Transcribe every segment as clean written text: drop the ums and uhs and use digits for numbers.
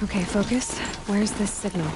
Okay, focus. Where's this signal?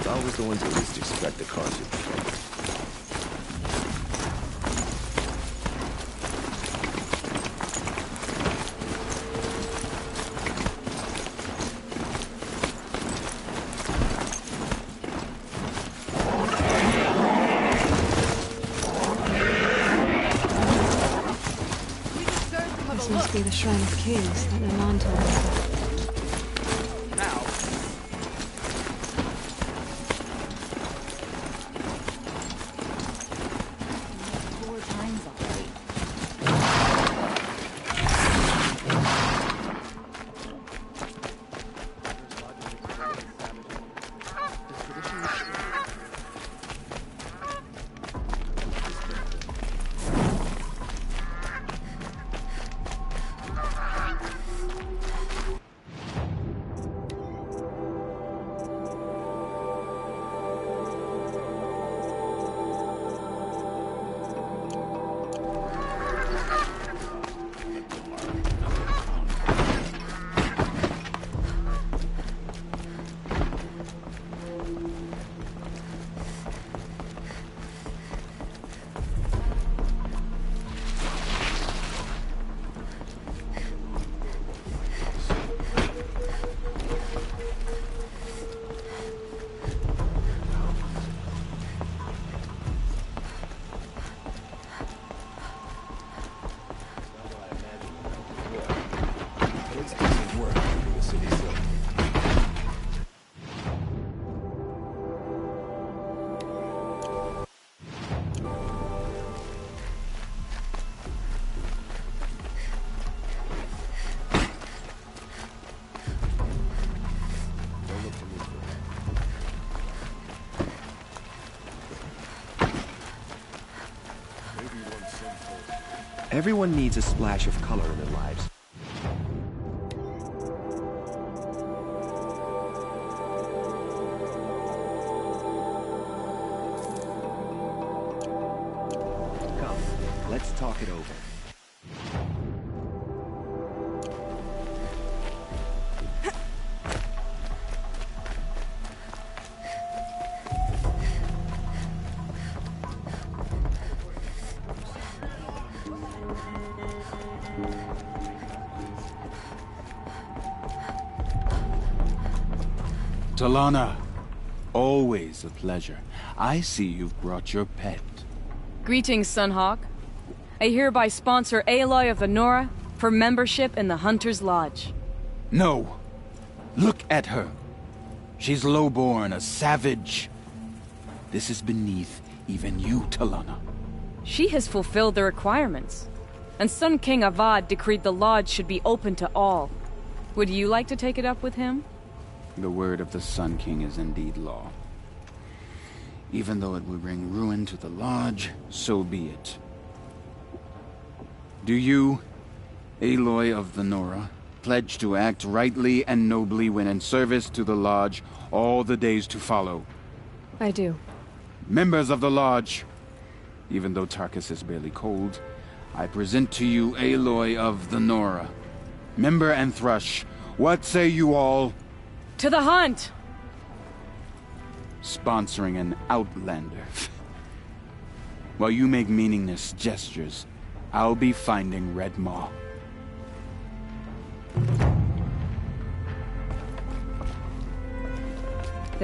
Always the ones who least expect the cause of trouble. This must be the Shrine of Kings that Milan told us about. Everyone needs a splash of color in their lives. Come, let's talk it over. Talana, always a pleasure. I see you've brought your pet. Greetings, Sunhawk. I hereby sponsor Aloy of the Nora for membership in the Hunter's Lodge. No. Look at her. She's low-born, a savage. This is beneath even you, Talana. She has fulfilled the requirements. And Sun King Avad decreed the Lodge should be open to all. Would you like to take it up with him? The word of the Sun King is indeed law. Even though it would bring ruin to the Lodge, so be it. Do you, Aloy of the Nora, pledge to act rightly and nobly when in service to the Lodge all the days to follow? I do. Members of the Lodge, even though Tarkus is barely cold, I present to you Aloy of the Nora. Member and Thrush, what say you all? To the hunt! Sponsoring an outlander. While you make meaningless gestures, I'll be finding Red Maw.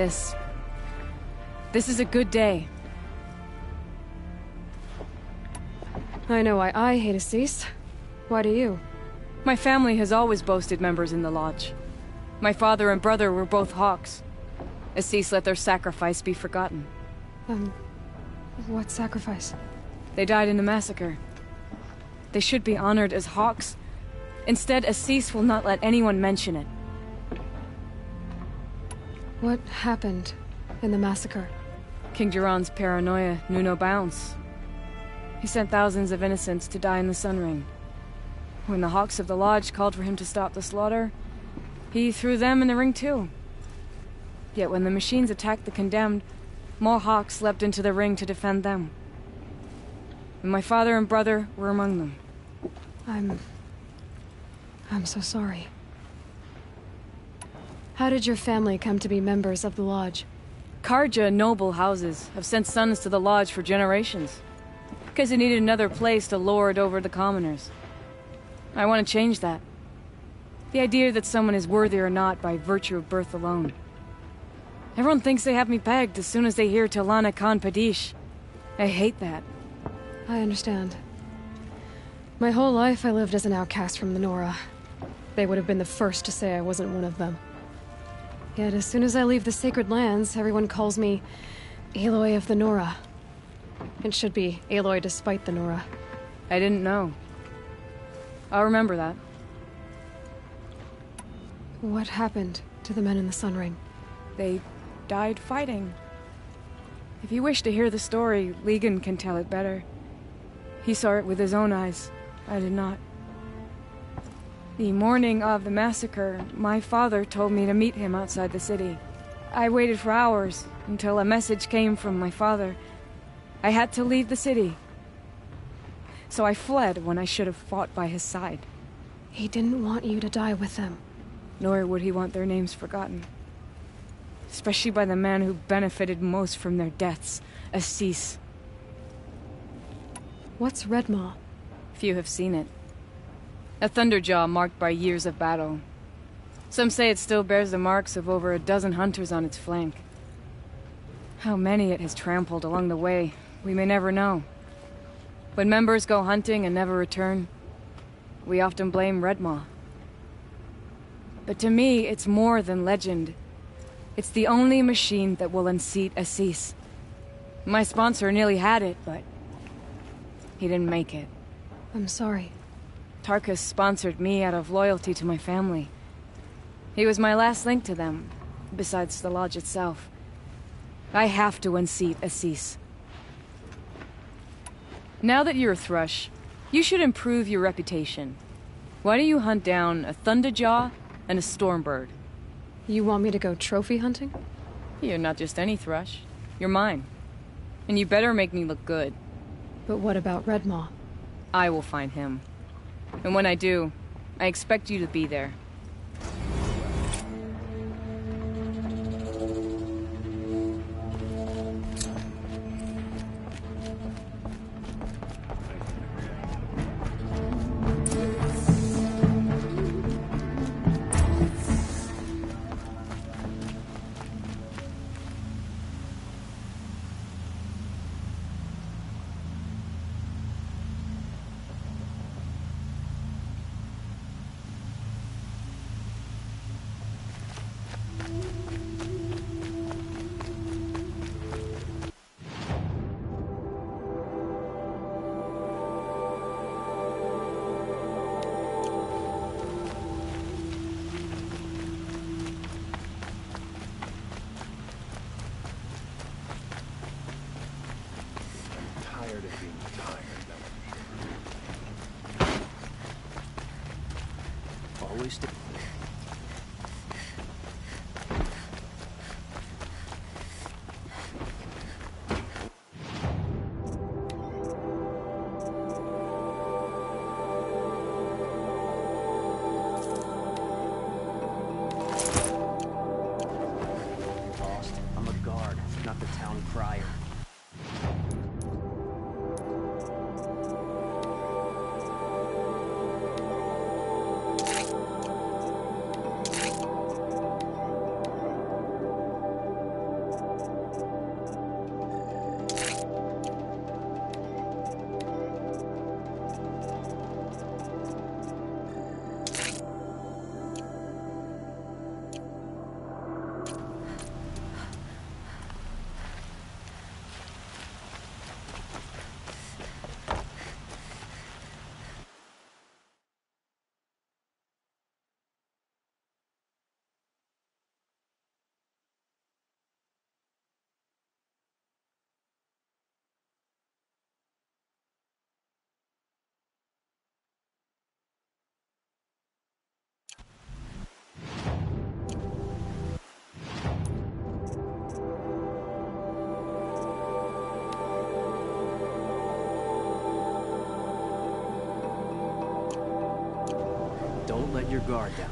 This is a good day. I know why I hate Assis. Why do you? My family has always boasted members in the Lodge. My father and brother were both Hawks. Assis let their sacrifice be forgotten. What sacrifice? They died in the massacre. They should be honored as Hawks. Instead, Assis will not let anyone mention it. What happened in the massacre? King Jiran's paranoia knew no bounds. He sent thousands of innocents to die in the Sun Ring. When the Hawks of the Lodge called for him to stop the slaughter, he threw them in the ring too. Yet when the machines attacked the condemned, more Hawks leapt into the ring to defend them. And my father and brother were among them. I'm so sorry. How did your family come to be members of the Lodge? Karja noble houses have sent sons to the Lodge for generations, because they needed another place to lord over the commoners. I want to change that. The idea that someone is worthy or not by virtue of birth alone. Everyone thinks they have me pegged as soon as they hear Talana Khan Padish. I hate that. I understand. My whole life I lived as an outcast from the Nora. They would have been the first to say I wasn't one of them. Yet as soon as I leave the sacred lands, everyone calls me Aloy of the Nora. It should be Aloy despite the Nora. I didn't know. I'll remember that. What happened to the men in the Sun Ring? They died fighting. If you wish to hear the story, Legan can tell it better. He saw it with his own eyes. I did not. The morning of the massacre, my father told me to meet him outside the city. I waited for hours until a message came from my father. I had to leave the city. So I fled when I should have fought by his side. He didn't want you to die with them. Nor would he want their names forgotten. Especially by the man who benefited most from their deaths, Assis. What's Redmaw? Few have seen it. A thunderjaw marked by years of battle. Some say it still bears the marks of over a dozen hunters on its flank. How many it has trampled along the way, we may never know. When members go hunting and never return, we often blame Redmaw. But to me, it's more than legend. It's the only machine that will unseat Assis. My sponsor nearly had it, but he didn't make it. I'm sorry. Tarkus sponsored me out of loyalty to my family. He was my last link to them, besides the Lodge itself. I have to unseat Assis. Now that you're a Thrush, you should improve your reputation. Why don't you hunt down a Thunderjaw and a Stormbird? You want me to go trophy hunting? You're not just any Thrush. You're mine. And you better make me look good. But what about Redmaw? I will find him. And when I do, I expect you to be there. Always stay. Lost. I'm a guard, not the town crier. Don't let your guard down.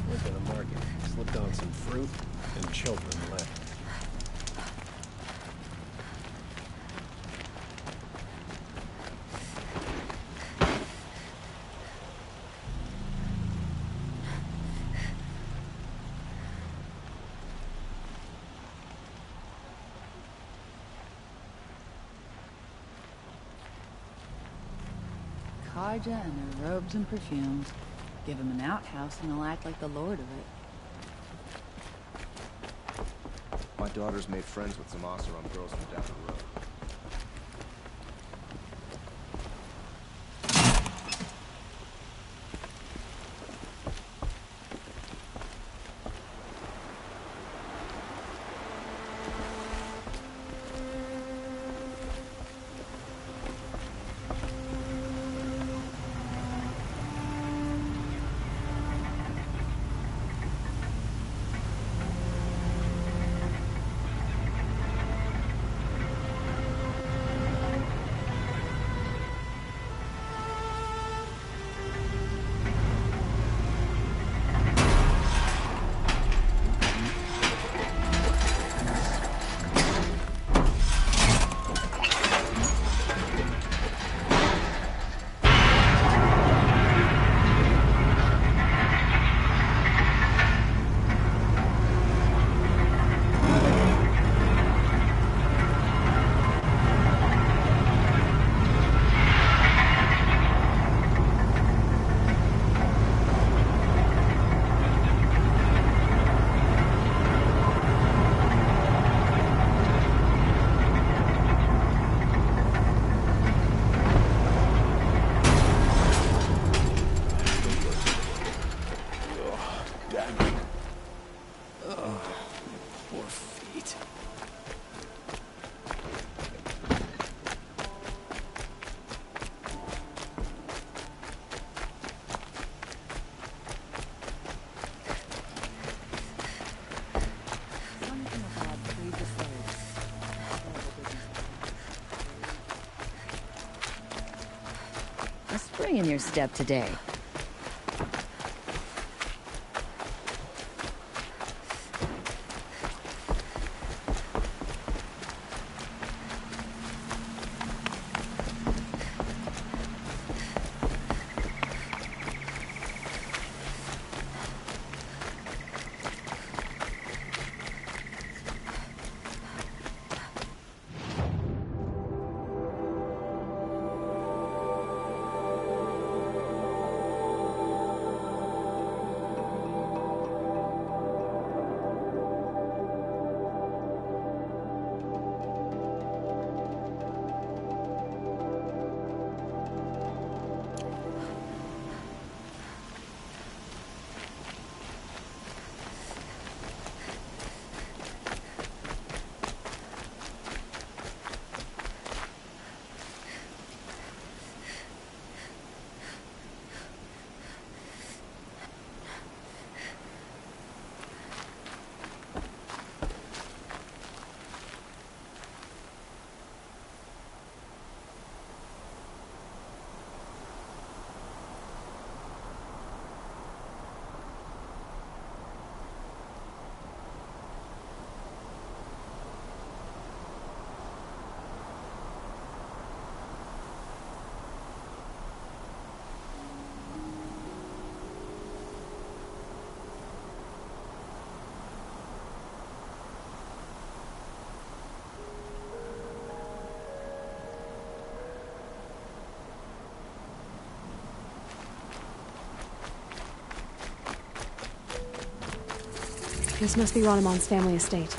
Went to the market, slipped on some fruit, and children left. Karja and their robes and perfumes. Give him an outhouse and he'll act like the lord of it. My daughter's made friends with some Oseram girls from down the road. A spring in your step today. This must be Ronamon's family estate.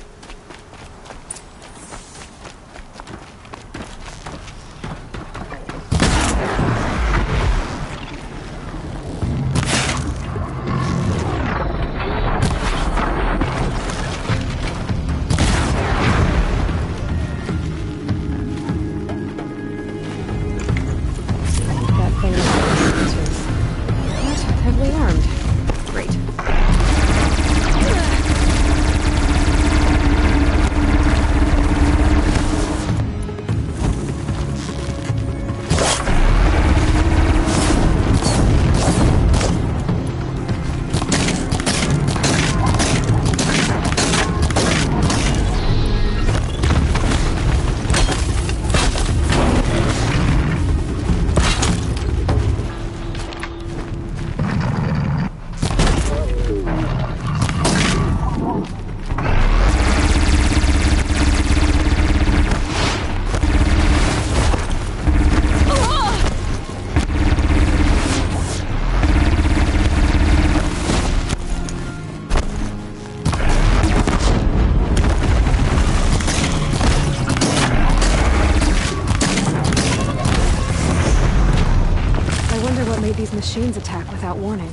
These machines attack without warning.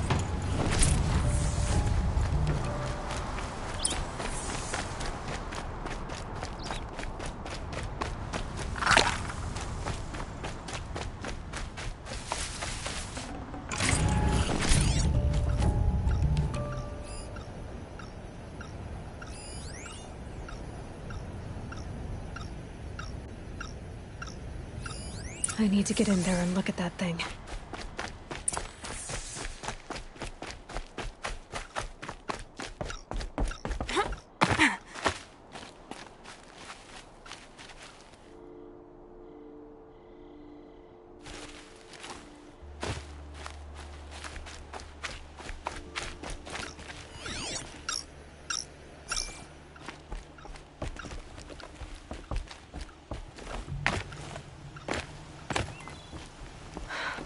I need to get in there and look at that thing.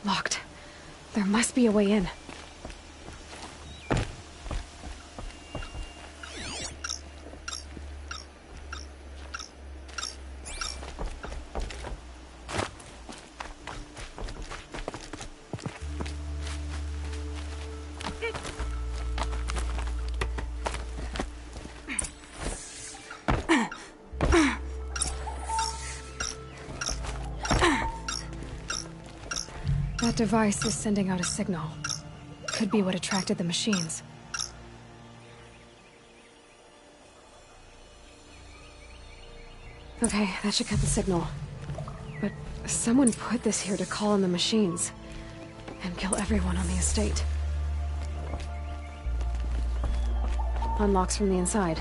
Locked. There must be a way in. That device is sending out a signal. Could be what attracted the machines. Okay, that should cut the signal. But someone put this here to call in the machines and kill everyone on the estate. Unlocks from the inside.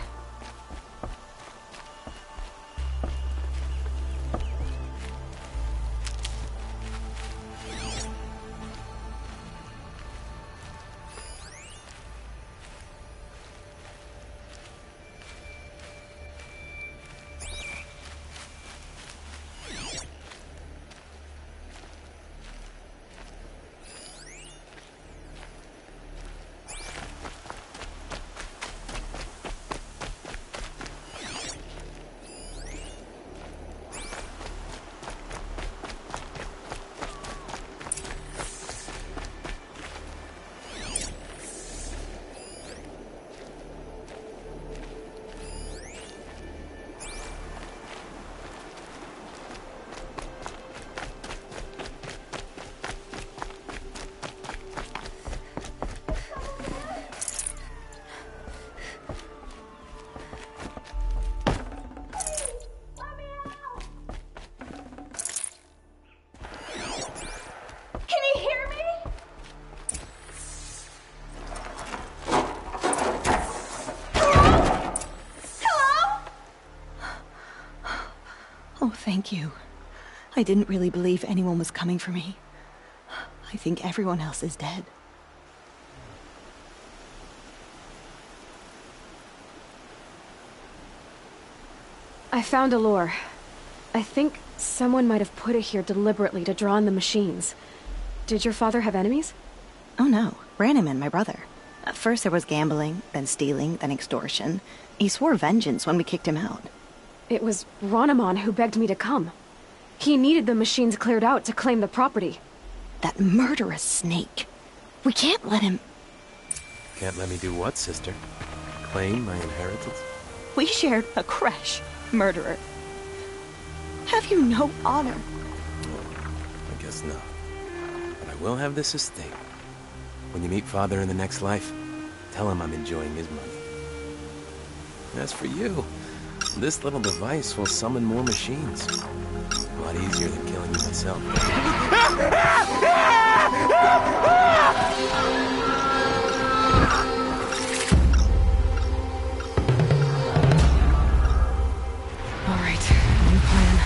Oh, thank you. I didn't really believe anyone was coming for me. I think everyone else is dead. I found a lure. I think someone might have put it here deliberately to draw in the machines. Did your father have enemies? Oh no, Branham and my brother. At first there was gambling, then stealing, then extortion. He swore vengeance when we kicked him out. It was Ronamon who begged me to come. He needed the machines cleared out to claim the property. That murderous snake. We can't let him... Can't let me do what, sister? Claim my inheritance? We shared a creche, murderer. Have you no honor? I guess not. But I will have this estate. When you meet Father in the next life, tell him I'm enjoying his money. As for you, this little device will summon more machines. A lot easier than killing you myself. All right, new plan.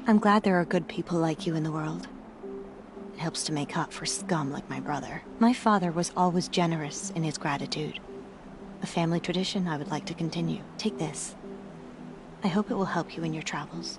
I'm glad there are good people like you in the world. It helps to make up for scum like my brother. My father was always generous in his gratitude. A family tradition I would like to continue. Take this. I hope it will help you in your travels.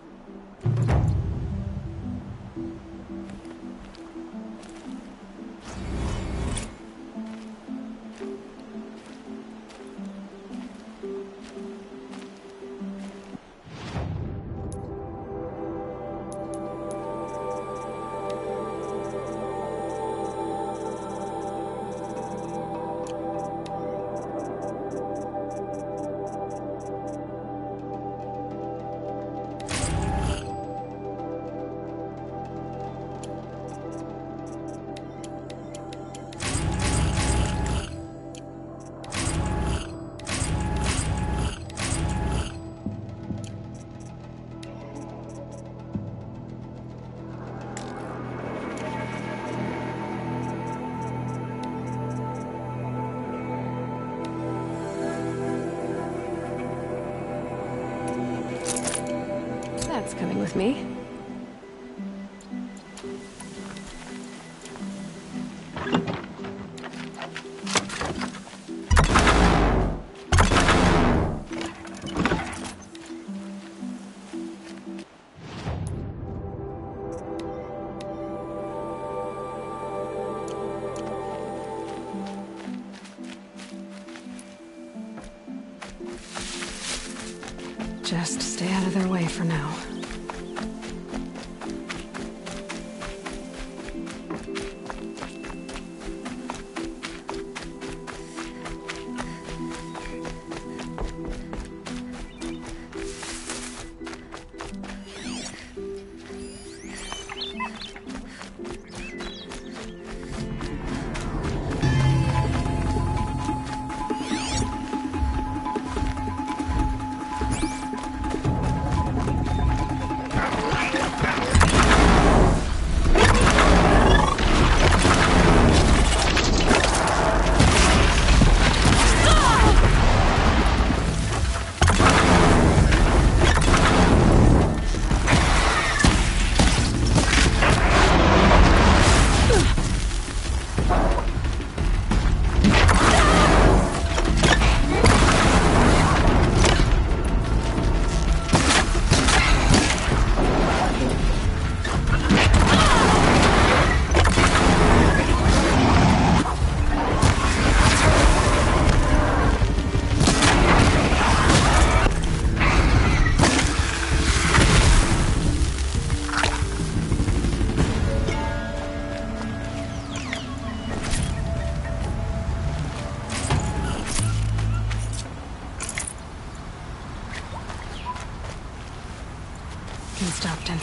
That's coming with me. Just stay out of their way for now.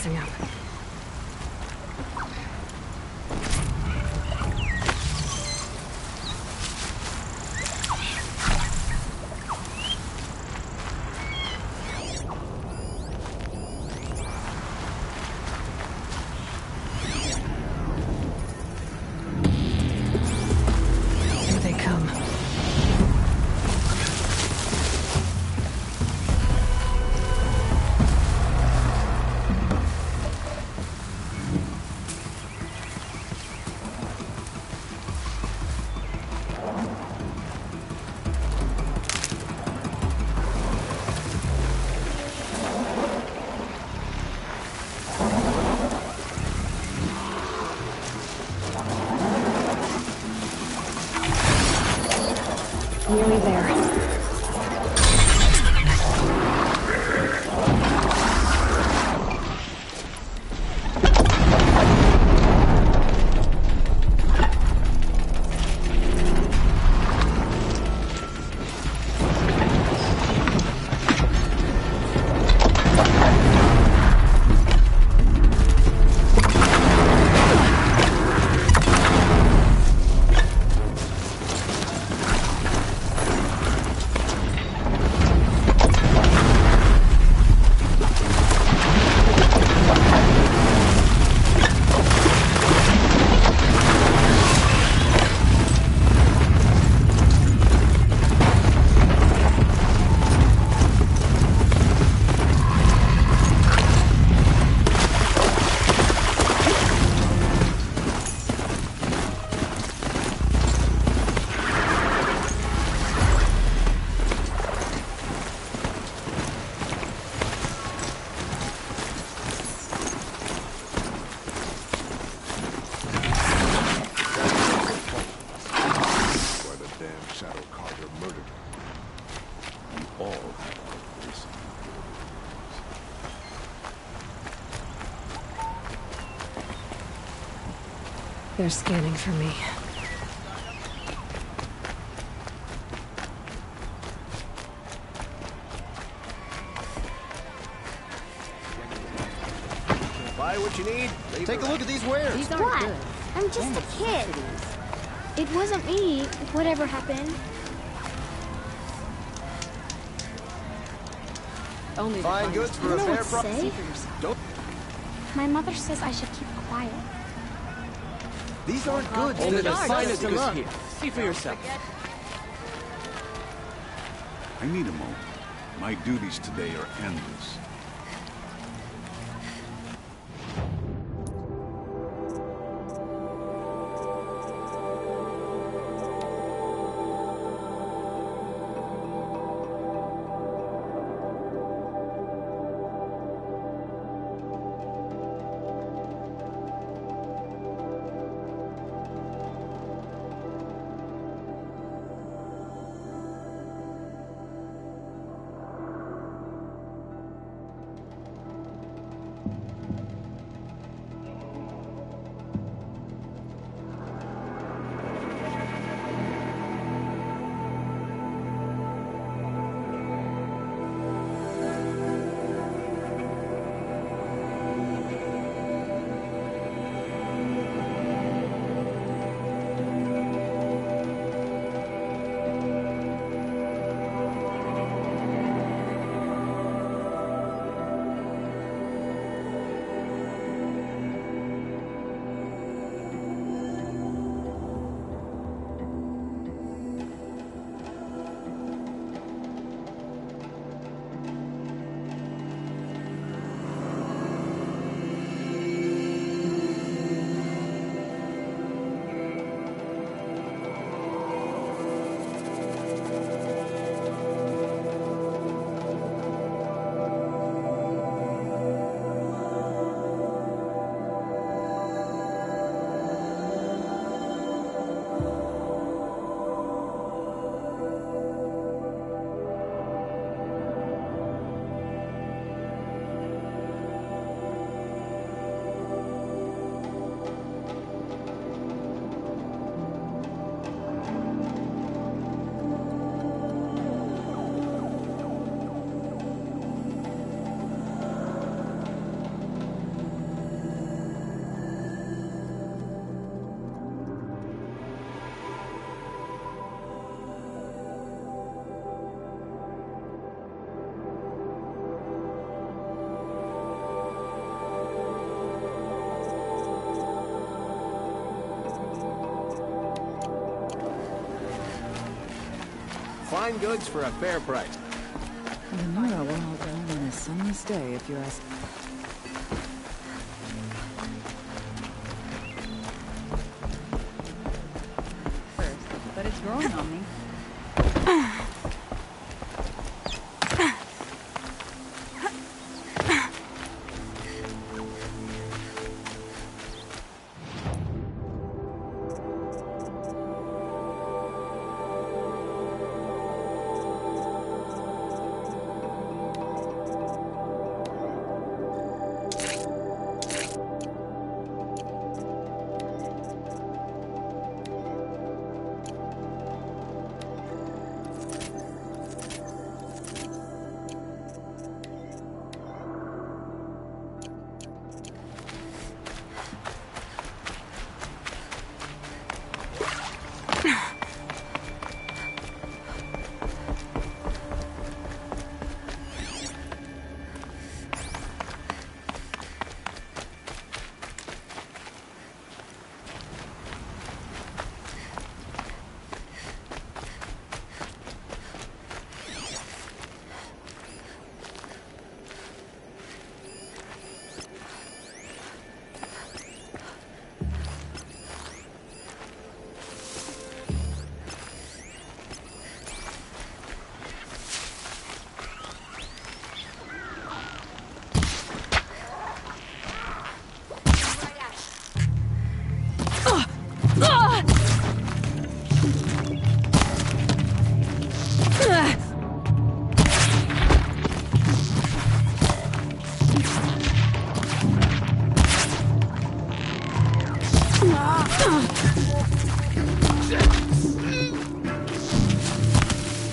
messing up. Here they come. Nearly there. Why the damn Shadow Carter murdered her. You all have a reason. They're scanning for me. Buy what you need. Take a look at these wares. These aren't What? good. I'm just a kid. It wasn't me. Whatever happened. Only the Buying finest goods for You a know fair what's price. safe? Don't. My mother says I should keep quiet. These aren't goods. Only They're the the finest finest goods goods. here. See for yourself. I need a moment. My duties today are endless. Fine goods for a fair price. The Nora will hold on on a sunless day if you ask. First, but it's growing on me.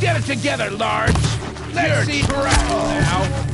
Get it together, Large! Let's see now!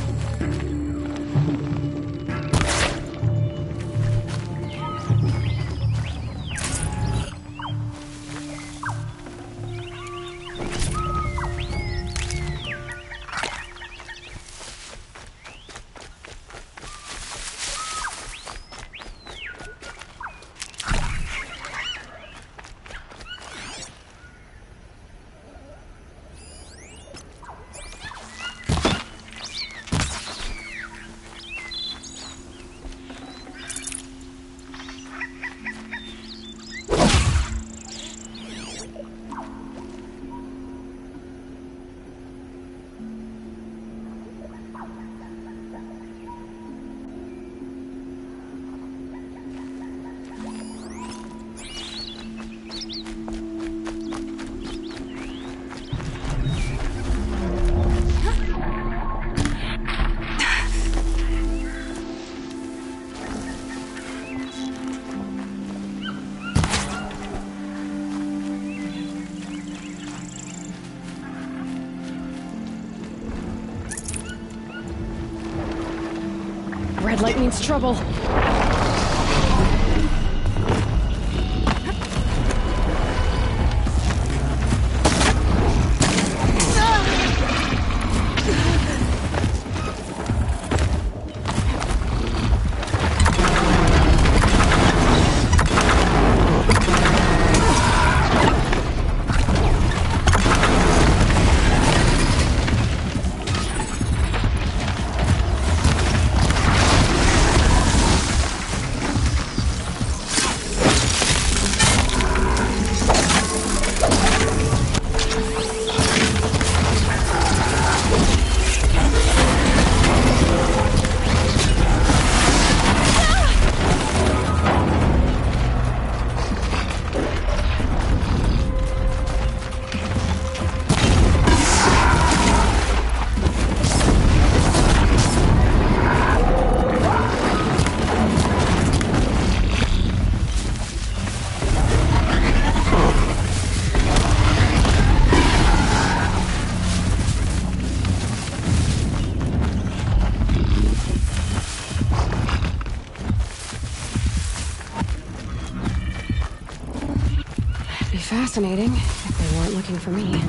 Red light means trouble. Fascinating, if they weren't looking for me.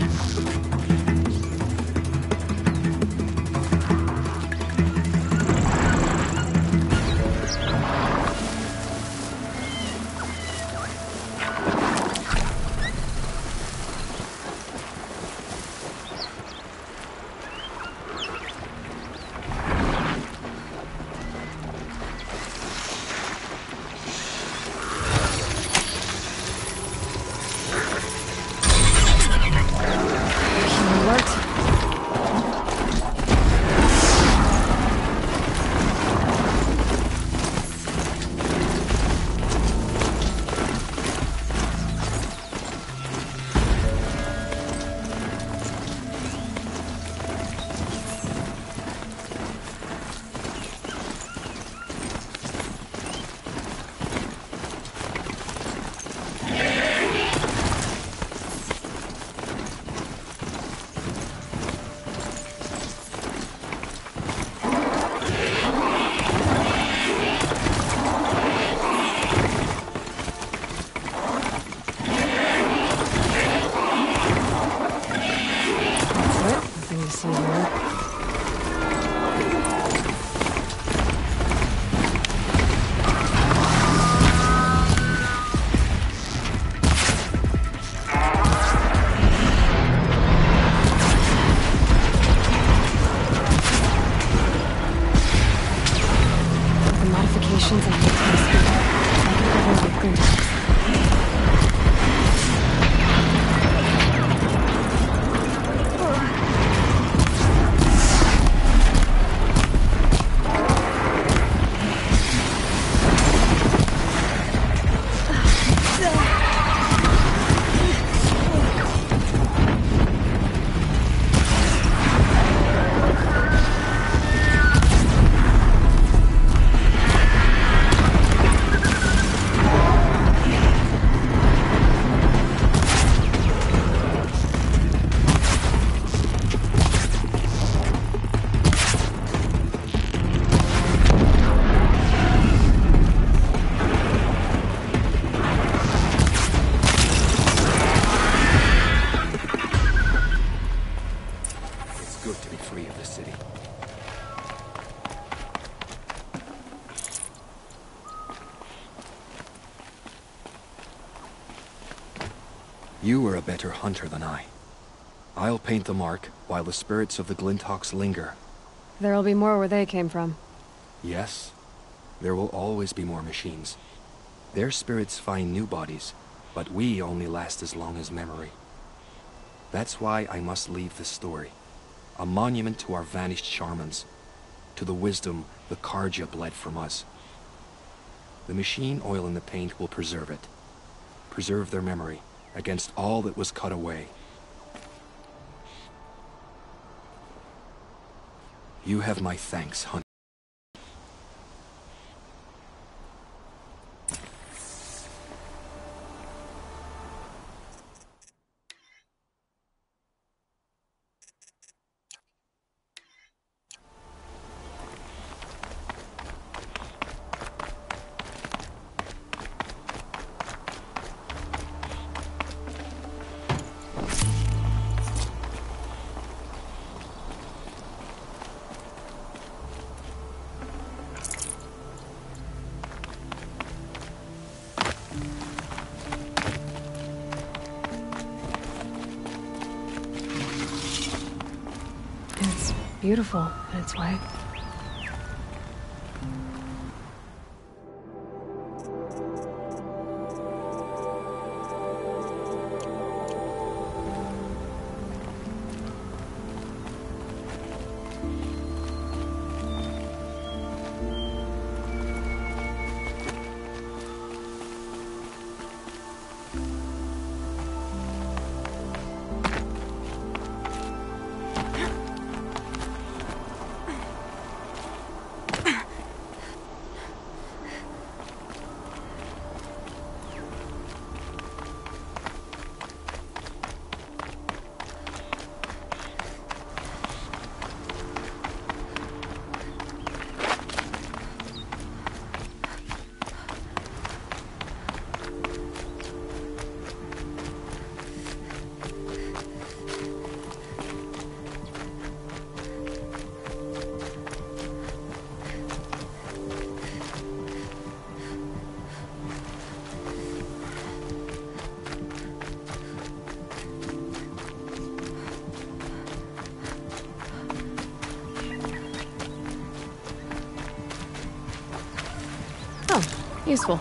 You are a better hunter than I. I'll paint the mark while the spirits of the Glinthawks linger. There'll be more where they came from. Yes, there will always be more machines. Their spirits find new bodies, but we only last as long as memory. That's why I must leave this story. A monument to our vanished shamans, to the wisdom the Karja bled from us. The machine oil in the paint will preserve it. Preserve their memory against all that was cut away. You have my thanks, Hunter. It's beautiful in its way. Useful.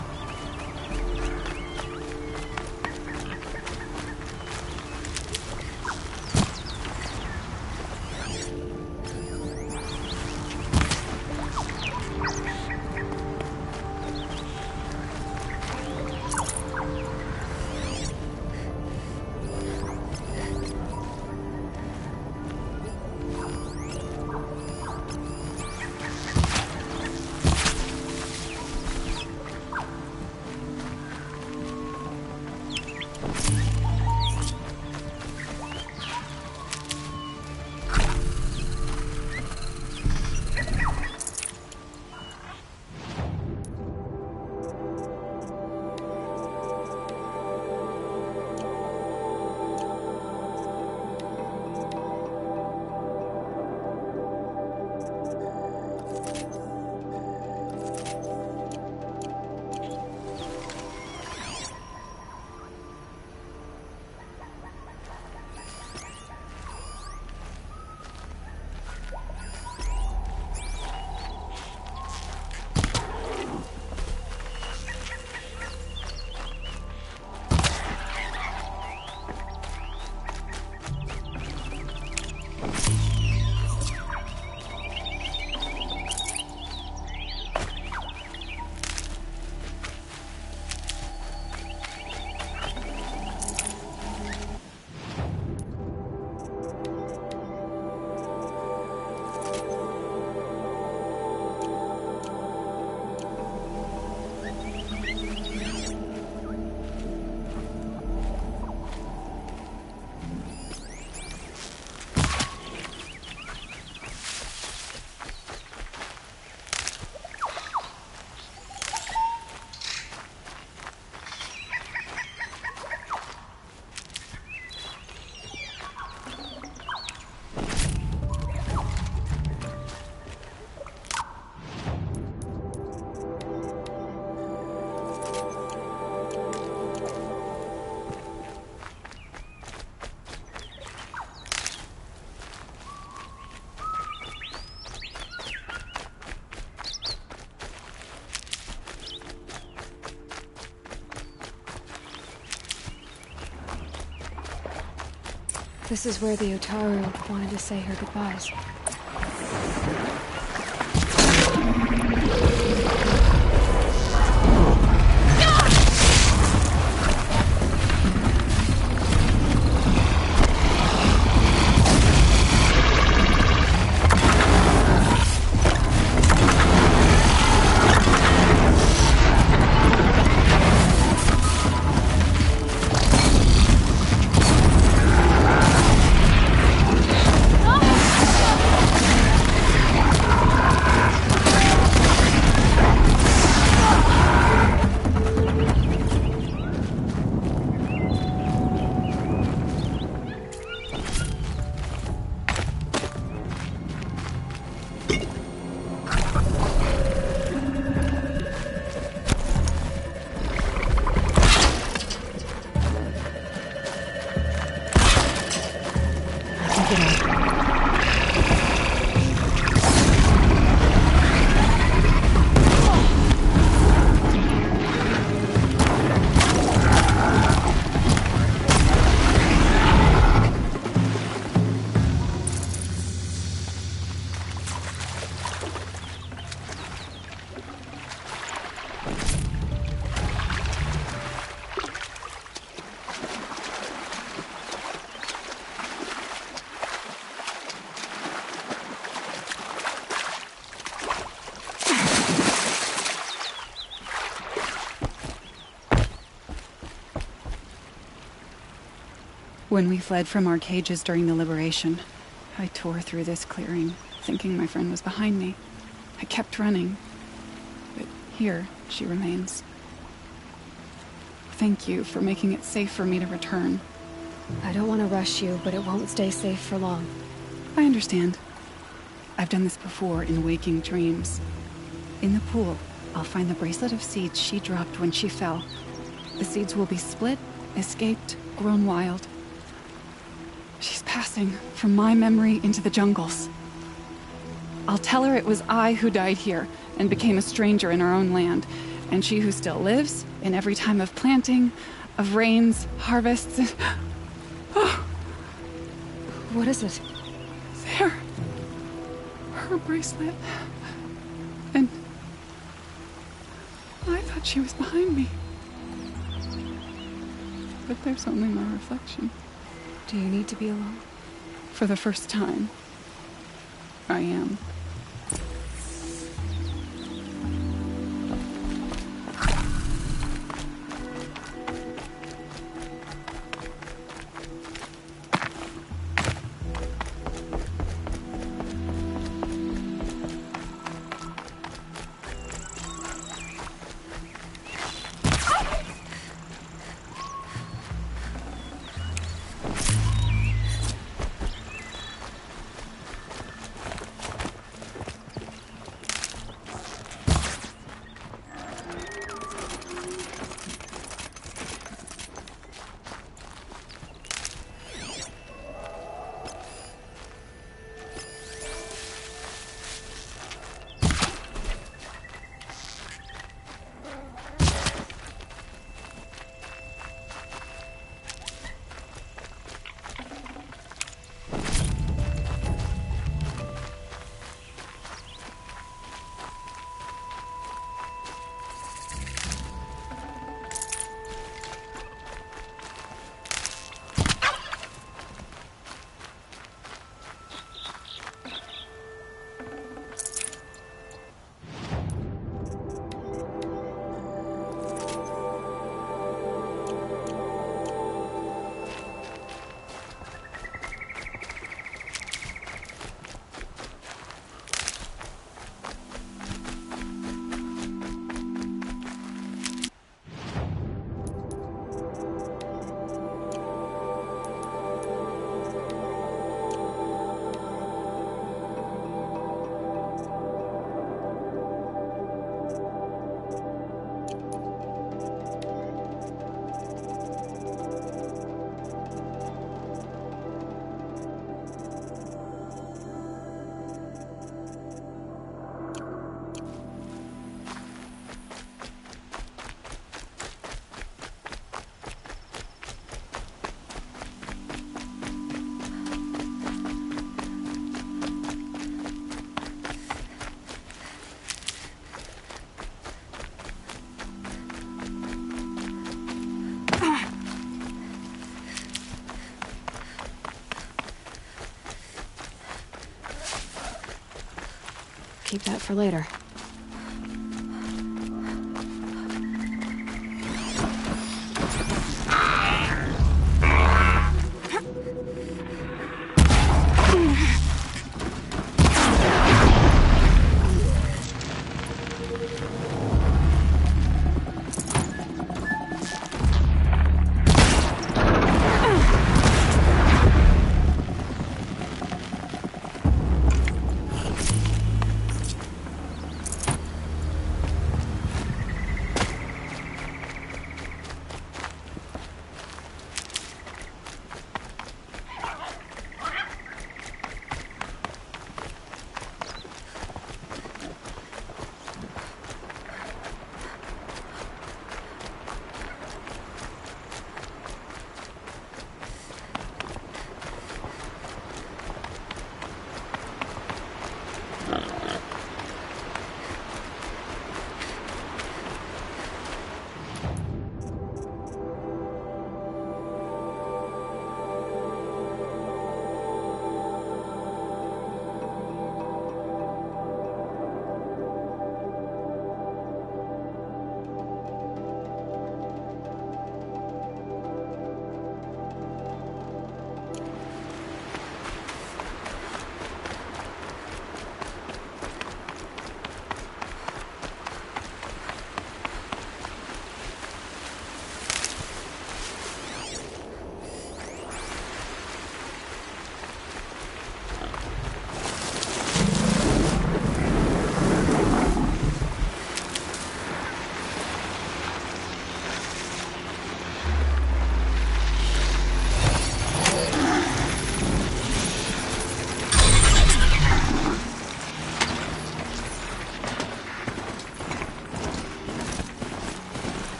This is where the Otaru wanted to say her goodbyes. When we fled from our cages during the liberation, I tore through this clearing, thinking my friend was behind me. I kept running, but here she remains. Thank you for making it safe for me to return. I don't want to rush you, but it won't stay safe for long. I understand. I've done this before in waking dreams. In the pool, I'll find the bracelet of seeds she dropped when she fell. The seeds will be split, escaped, grown wild. She's passing from my memory into the jungles. I'll tell her it was I who died here and became a stranger in our own land, and she who still lives in every time of planting, of rains, harvests. Oh. What is it? There. Her bracelet. And I thought she was behind me. But there's only my reflection. Do you need to be alone? For the first time, I am. keep that for later.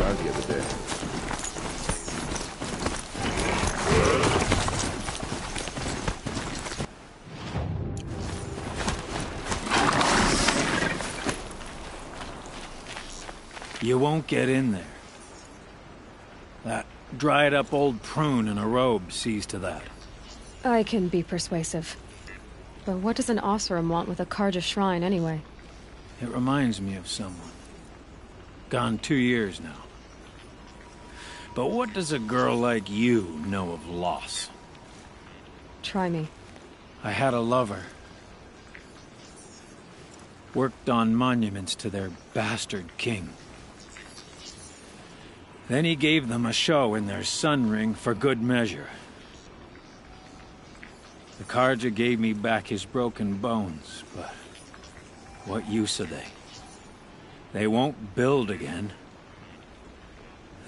The other day. You won't get in there. That dried-up old prune in a robe sees to that. I can be persuasive. But what does an Osram want with a Karja shrine, anyway? It reminds me of someone. Gone 2 years now. But what does a girl like you know of loss? Try me. I had a lover. Worked on monuments to their bastard king. Then he gave them a show in their sun ring for good measure. The Karja gave me back his broken bones, but what use are they? They won't build again.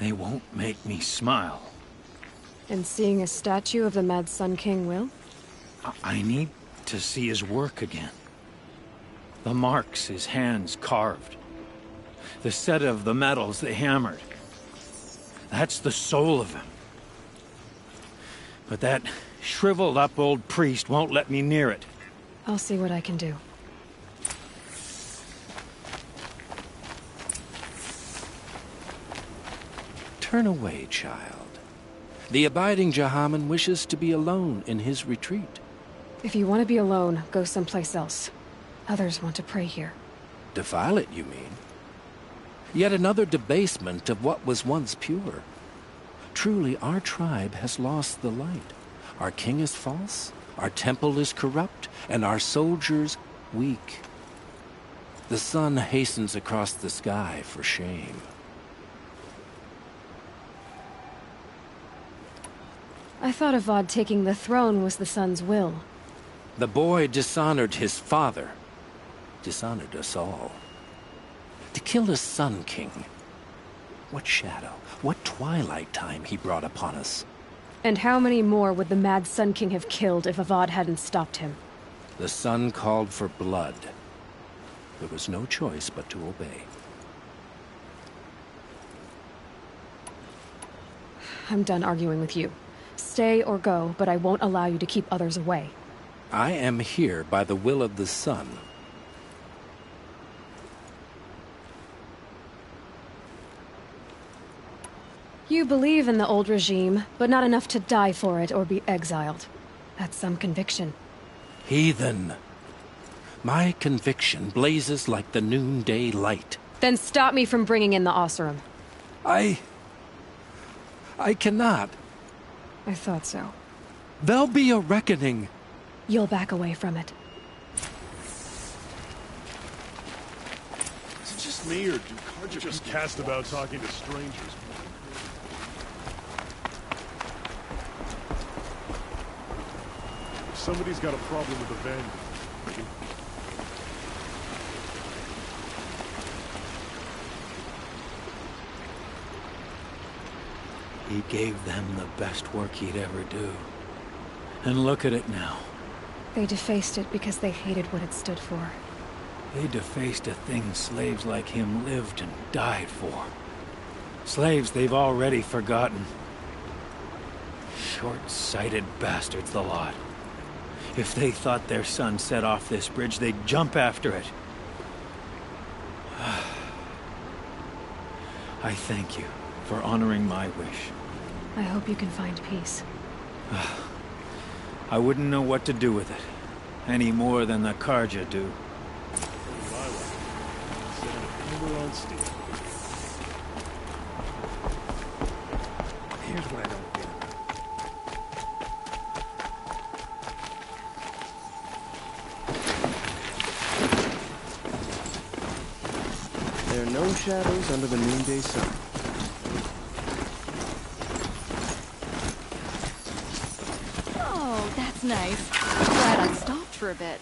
They won't make me smile. And seeing a statue of the Mad Sun King will? I need to see his work again. The marks his hands carved. The set of the metals they hammered. That's the soul of him. But that shriveled-up old priest won't let me near it. I'll see what I can do. Turn away, child. The abiding Jahaman wishes to be alone in his retreat. If you want to be alone, go someplace else. Others want to pray here. Defile it, you mean? Yet another debasement of what was once pure. Truly, our tribe has lost the light. Our king is false, our temple is corrupt, and our soldiers weak. The sun hastens across the sky for shame. I thought Avad taking the throne was the sun's will. The boy dishonored his father, dishonored us all. To kill a Sun King. What shadow, what twilight time he brought upon us. And how many more would the Mad Sun King have killed if Avad hadn't stopped him? The sun called for blood. There was no choice but to obey. I'm done arguing with you. Stay or go, but I won't allow you to keep others away. I am here by the will of the sun. You believe in the old regime, but not enough to die for it or be exiled. That's some conviction. Heathen. My conviction blazes like the noonday light. Then stop me from bringing in the Oseram. I cannot. I thought so. There'll be a reckoning. You'll back away from it. Is it just me, or do Carja just cast about talking to strangers? Somebody's got a problem with the Vandal. He gave them the best work he'd ever do. And look at it now. They defaced it because they hated what it stood for. They defaced a thing slaves like him lived and died for. Slaves they've already forgotten. Short-sighted bastards, the lot. If they thought their son set off this bridge, they'd jump after it. I thank you for honoring my wish. I hope you can find peace. I wouldn't know what to do with it, any more than the Carja do. Here's what I don't get. There are no shadows under the noonday sun. Oh, that's nice. Glad I stopped for a bit.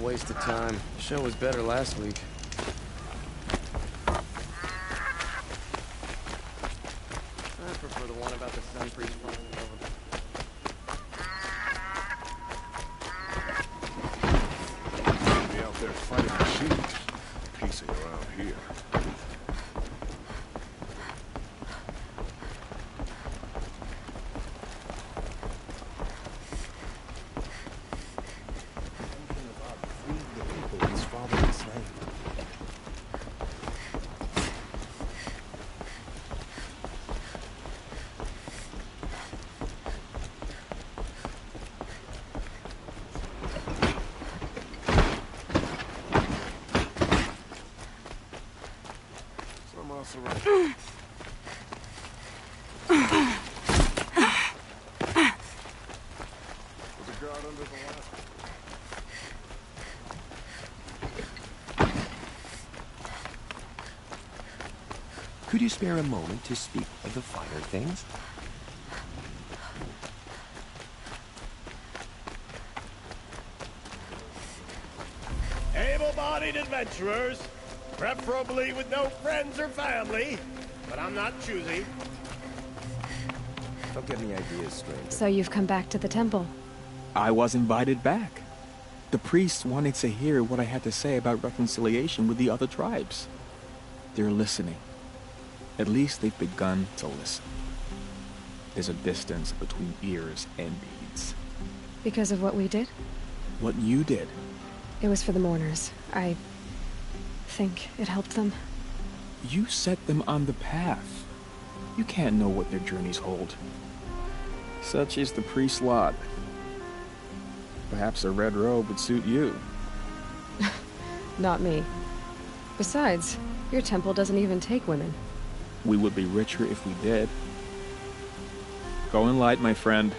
Waste of time. The show was better last week. I prefer the one about the sun priest flying over. Be out there fighting machines, piecing around here. Could you spare a moment to speak of the finer things? Able-bodied adventurers, preferably with no friends or family, but I'm not choosy. Don't get any ideas, stranger. So you've come back to the temple. I was invited back. The priests wanted to hear what I had to say about reconciliation with the other tribes. They're listening. At least they've begun to listen. There's a distance between ears and deeds. Because of what we did? What you did. It was for the mourners. I think it helped them. You set them on the path. You can't know what their journeys hold. Such is the priest's lot. Perhaps a red robe would suit you. Not me. Besides, your temple doesn't even take women. We would be richer if we did. Go in light, my friend,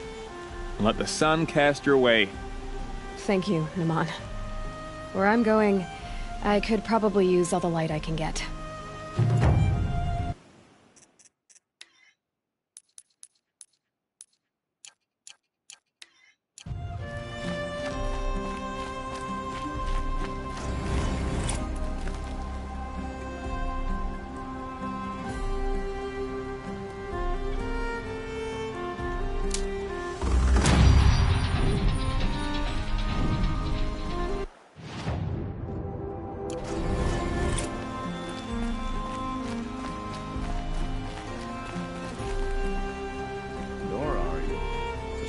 and let the sun cast your way. Thank you, Naman. Where I'm going, I could probably use all the light I can get.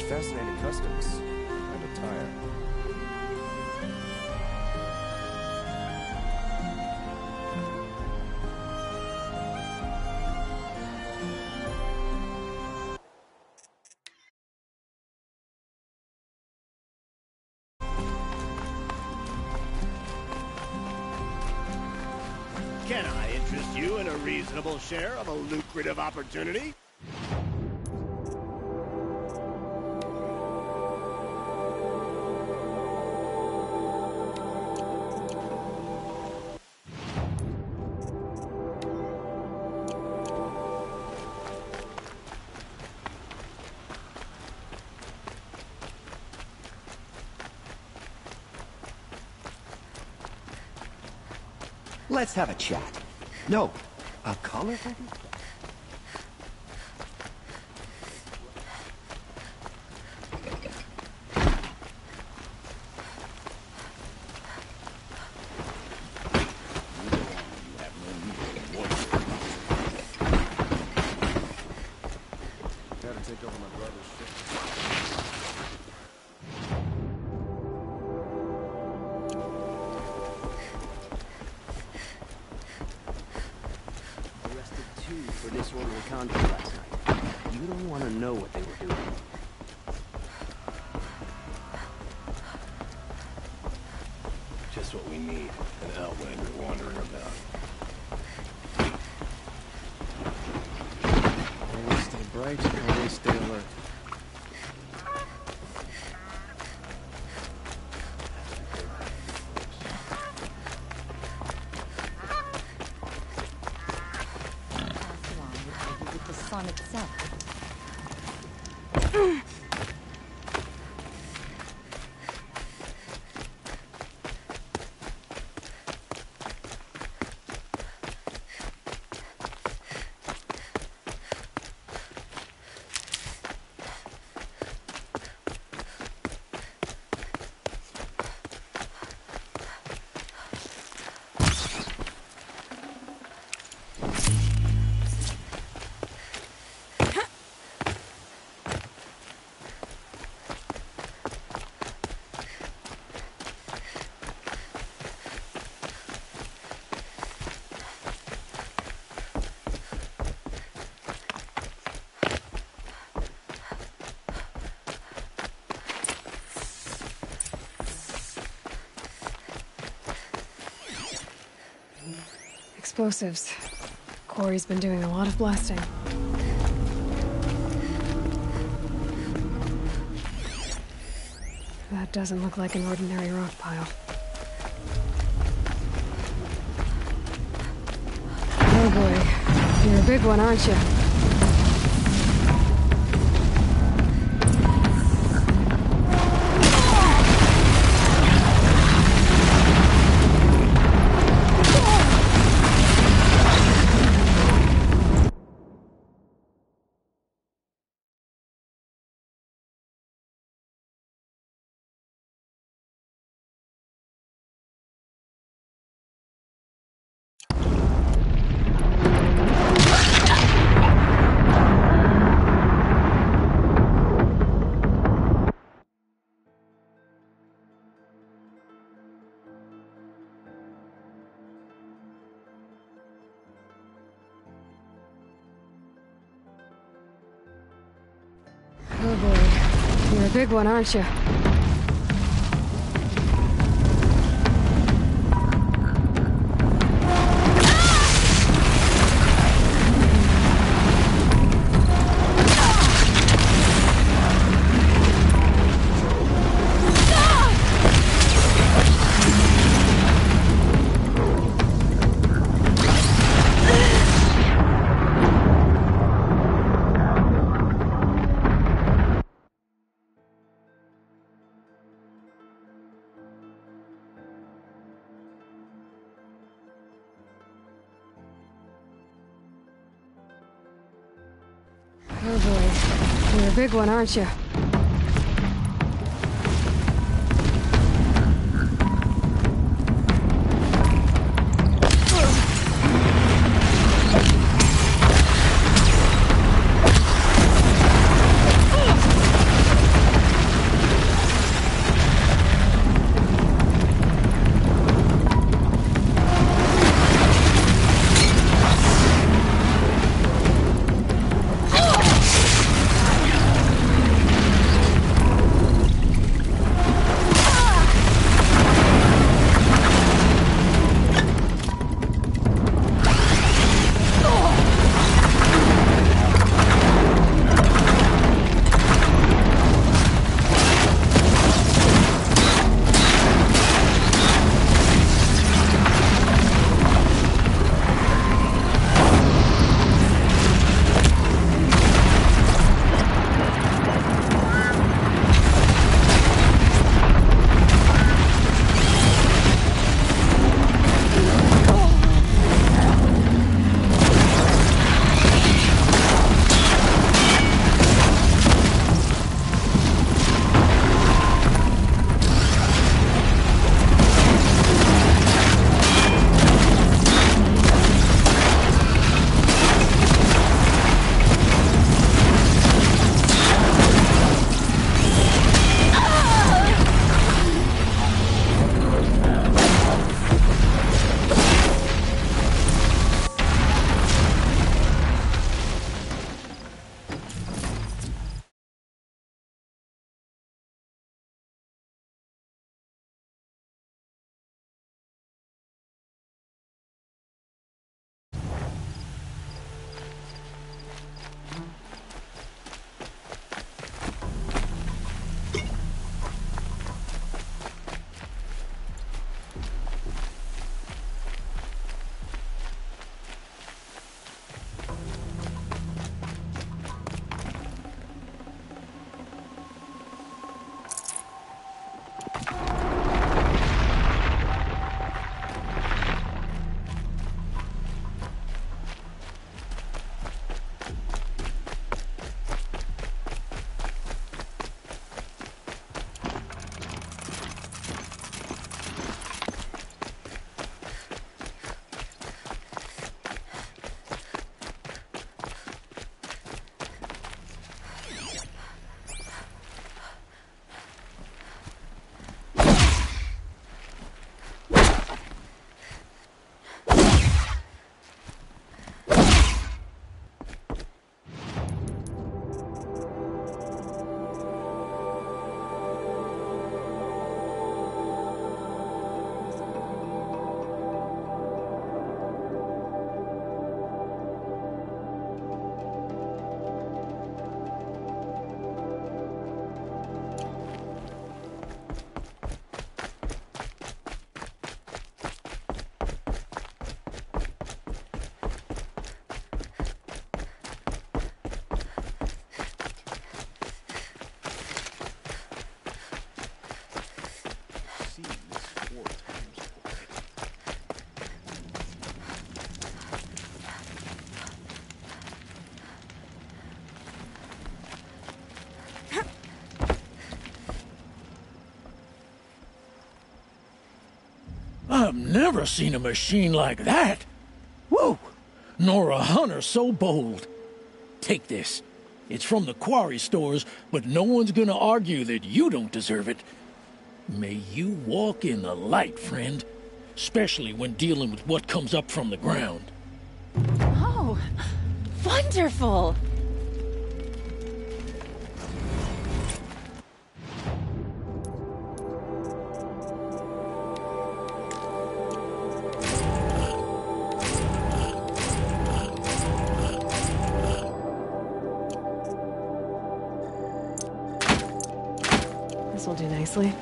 Fascinating customs and attire. Can I interest you in a reasonable share of a lucrative opportunity? Let's have a chat. No, a color? Gotta take over my brother's ship. Arrested 2 for disorderly conduct last night. You don't want to know what they were doing. Just what we need. An outlander wandering about. Always stay bright, always stay alert. With the sun itself. Explosives. Corey's been doing a lot of blasting. That doesn't look like an ordinary rock pile. Oh boy, you're a big one, aren't you? Oh boy, you're a big one, aren't you? Oh boy, you're a big one, aren't you? never seen a machine like that. Whoa! Nor a hunter so bold. Take this. It's from the quarry stores, but no one's gonna argue that you don't deserve it. May you walk in the light, friend. Especially when dealing with what comes up from the ground. Oh, wonderful! This will do nicely.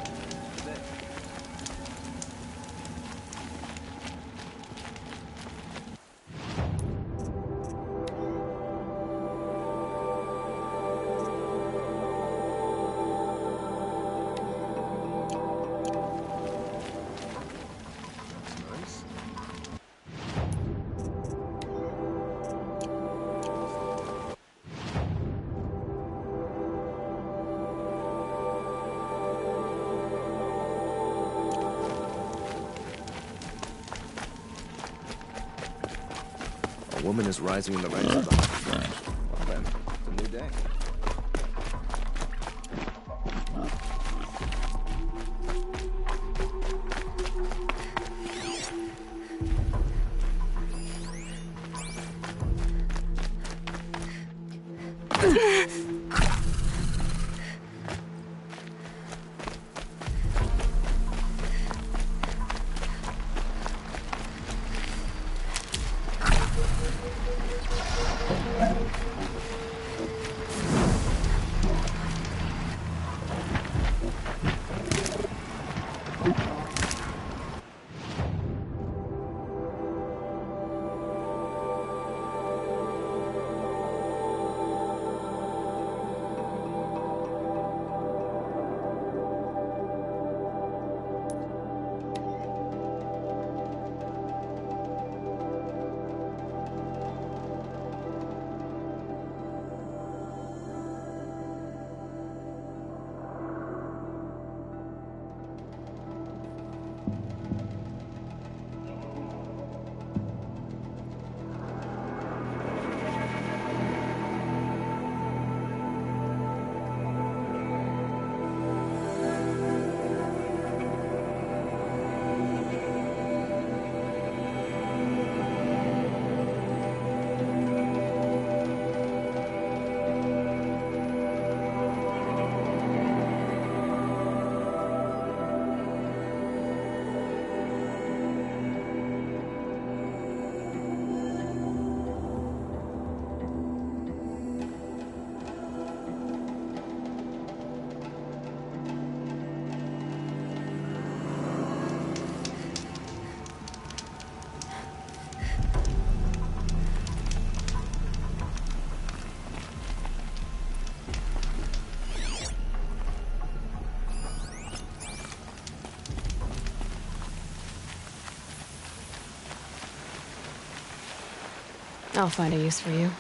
A woman is rising in the ranks of the hunters. Well then, it's a new day. I'll find a use for you.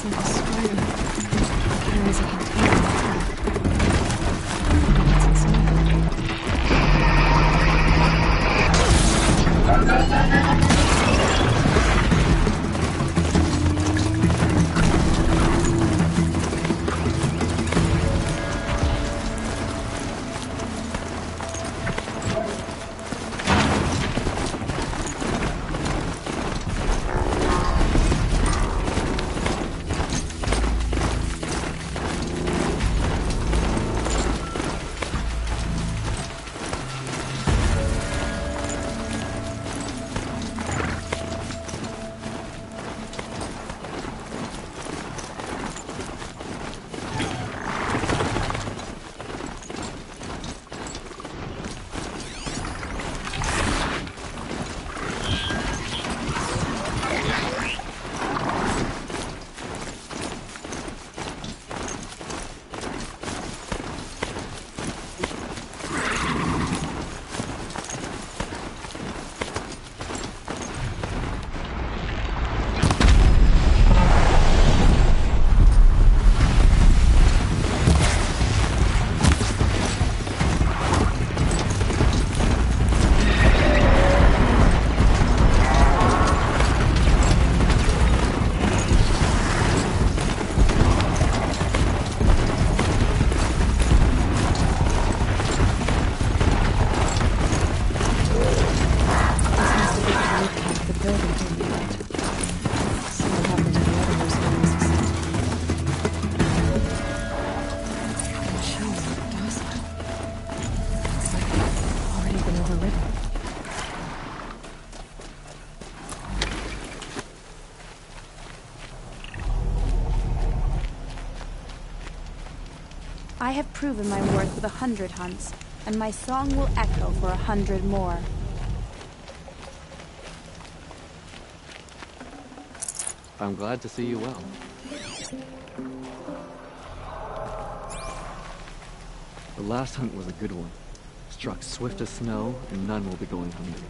Looks like a spider. Carries a container. What's inside? I have proven my worth with 100 hunts, and my song will echo for 100 more. I'm glad to see you well. The last hunt was a good one. Struck swift as snow, and none will be going hungry.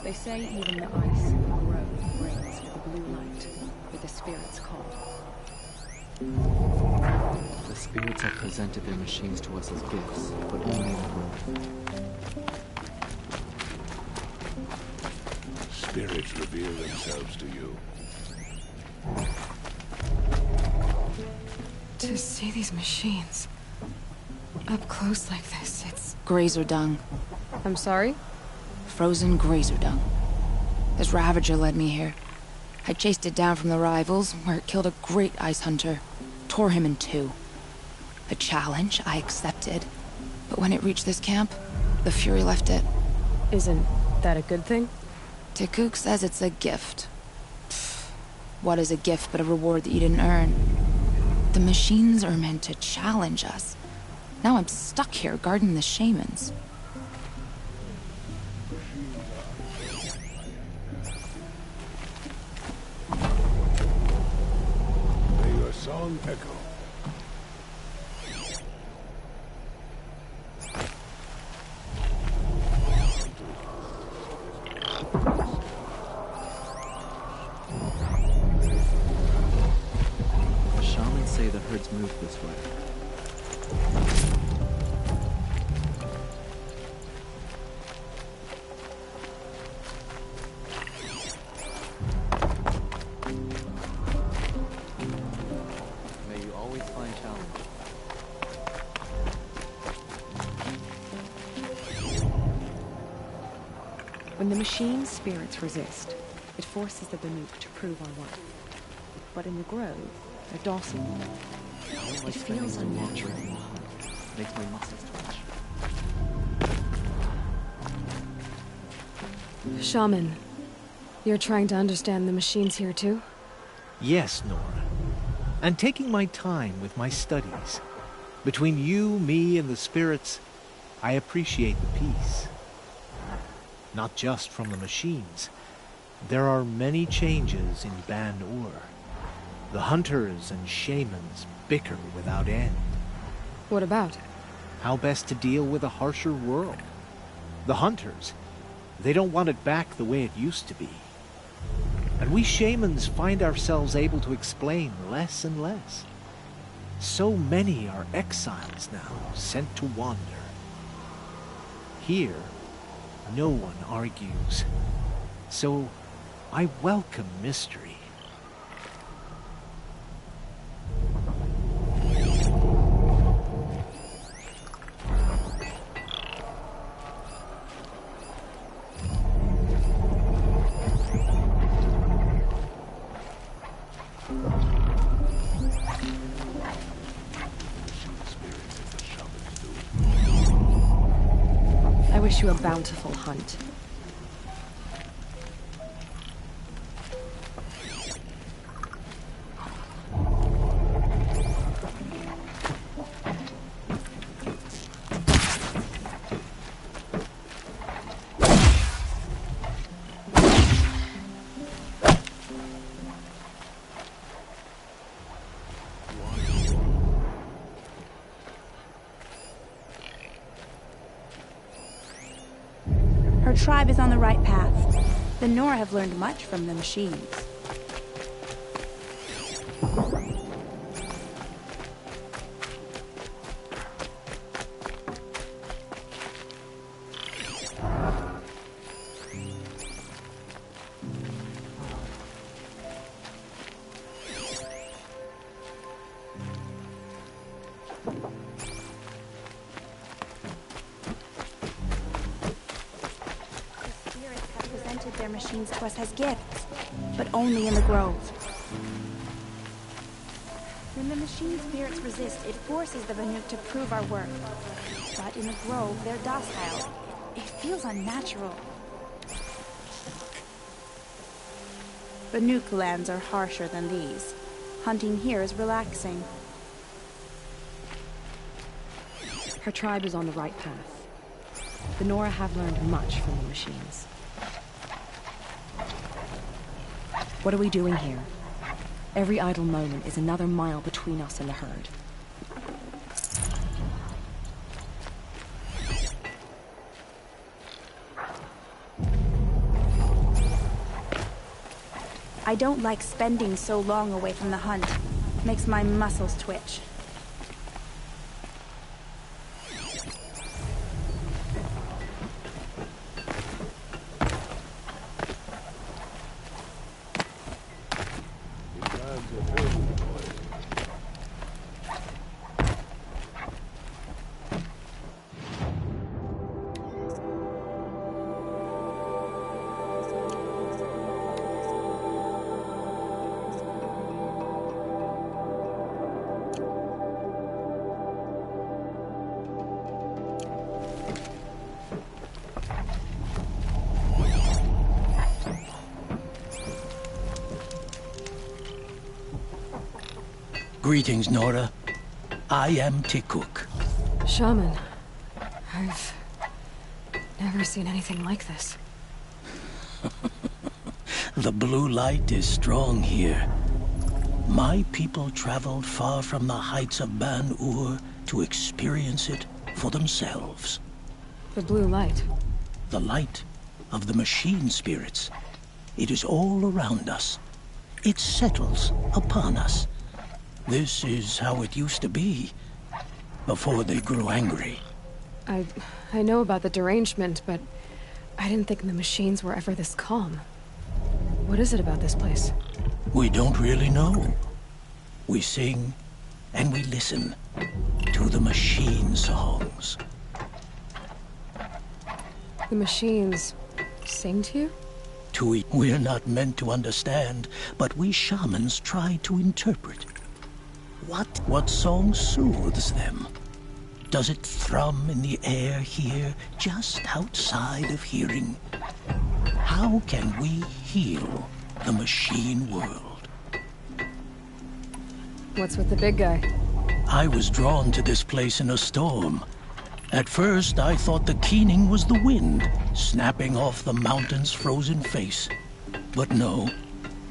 They say even the ice in the grove breaks with the blue light, with the spirits called. The spirits have presented their machines to us as gifts, but only in the grove. Spirits reveal themselves to you. To see these machines up close like this, it's... Grazer dung. I'm sorry? Frozen grazer dung. This Ravager led me here. I chased it down from the rivals, where it killed a great ice hunter. Tore him in two. A challenge I accepted. But when it reached this camp, the Fury left it. Isn't that a good thing? Tikuk says it's a gift. Pfft, what is a gift but a reward that you didn't earn? The machines are meant to challenge us. Now I'm stuck here guarding the shamans. May your song echo. The shamans say the herds move this way. May you always find challenge. When the machine's spirits resist, it forces the Banuk to prove our worth. But in the grove, they're docile. It feels unnatural. Makes my muscles twitch. Shaman, you're trying to understand the machines here too? Yes, Nora. And taking my time with my studies. Between you, me, and the spirits, I appreciate the peace. Not just from the machines. There are many changes in Ban-Ur. The hunters and shamans bicker without end. What about? How best to deal with a harsher world. The hunters, they don't want it back the way it used to be. And we shamans find ourselves able to explain less and less. So many are exiles now, sent to wander. Here, no one argues. So, I welcome mystery. I wish you a bountiful hunt. Her tribe is on the right path. The Nora have learned much from the machines. Their machines to us as gifts, but only in the grove. When the machine spirits resist, it forces the Banuk to prove our worth. But in the grove, they're docile. It feels unnatural. Banuk lands are harsher than these. Hunting here is relaxing. Her tribe is on the right path. The Nora have learned much from the machines. What are we doing here? Every idle moment is another mile between us and the herd. I don't like spending so long away from the hunt. Makes my muscles twitch. Greetings, Nora. I am Tikuk. Shaman, I've never seen anything like this. The blue light is strong here. My people traveled far from the heights of Ban-Ur to experience it for themselves. The blue light? The light of the machine spirits. It is all around us. It settles upon us. This is how it used to be, before they grew angry. I know about the derangement, but I didn't think the machines were ever this calm. What is it about this place? We don't really know. We sing and we listen to the machine songs. The machines sing to you? We're not meant to understand, but we shamans try to interpret. What song soothes them? Does it thrum in the air here, just outside of hearing? How can we heal the machine world? What's with the big guy? I was drawn to this place in a storm. At first, I thought the keening was the wind, snapping off the mountain's frozen face. But no,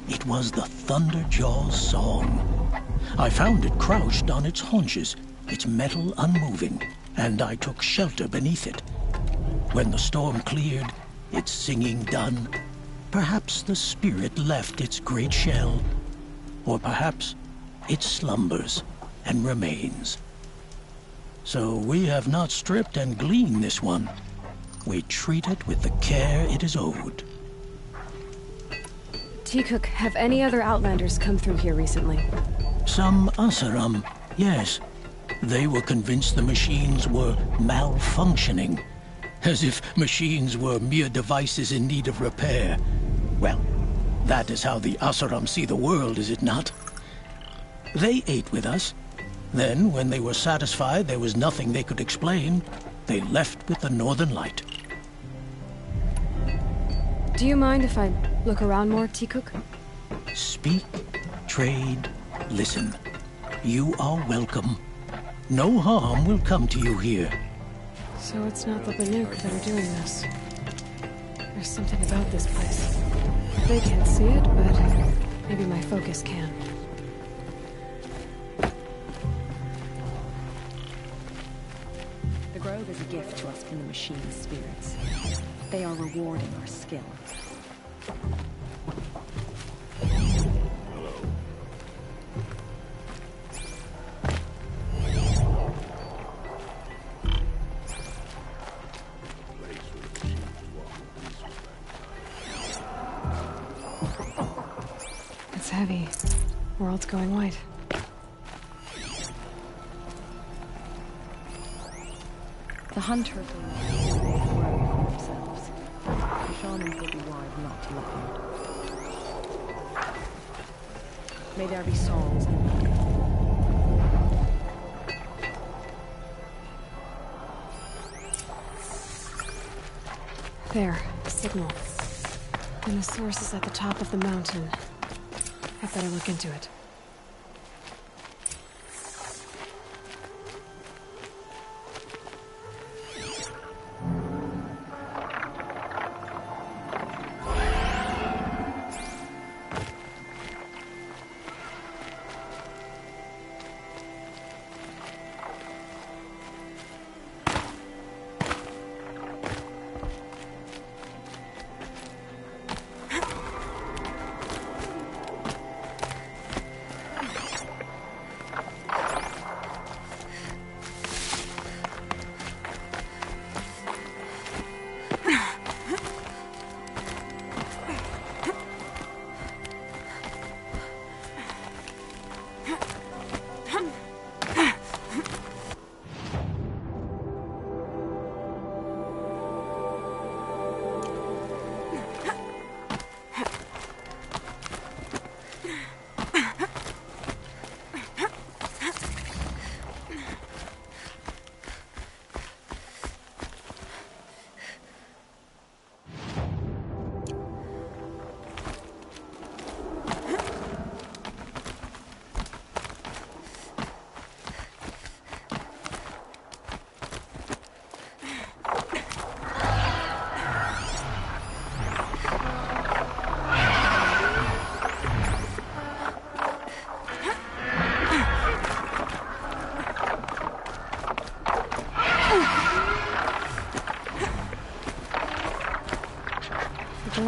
It was the Thunderjaw's song. I found it crouched on its haunches, its metal unmoving, and I took shelter beneath it. When the storm cleared, its singing done, perhaps the spirit left its great shell, or perhaps it slumbers and remains. So we have not stripped and gleaned this one. We treat it with the care it is owed. T-Cook, have any other Outlanders come through here recently? Some Asaram, yes. They were convinced the machines were malfunctioning. As if machines were mere devices in need of repair. Well, that is how the Asaram see the world, is it not? They ate with us. Then, when they were satisfied there was nothing they could explain, they left with the Northern Light. Do you mind if I look around more, T-Cook? Speak, trade, listen. You are welcome. No harm will come to you here. So it's not the Banuk that are doing this. There's something about this place. They can't see it, but maybe my focus can. The grove is a gift to us from the machine spirits. They are rewarding our skill. It's heavy. World's going white. The hunters will make the grove for themselves. The shamans will be wise not to look here. May there be songs and music. There, the signal. And the source is at the top of the mountain. I'd better look into it.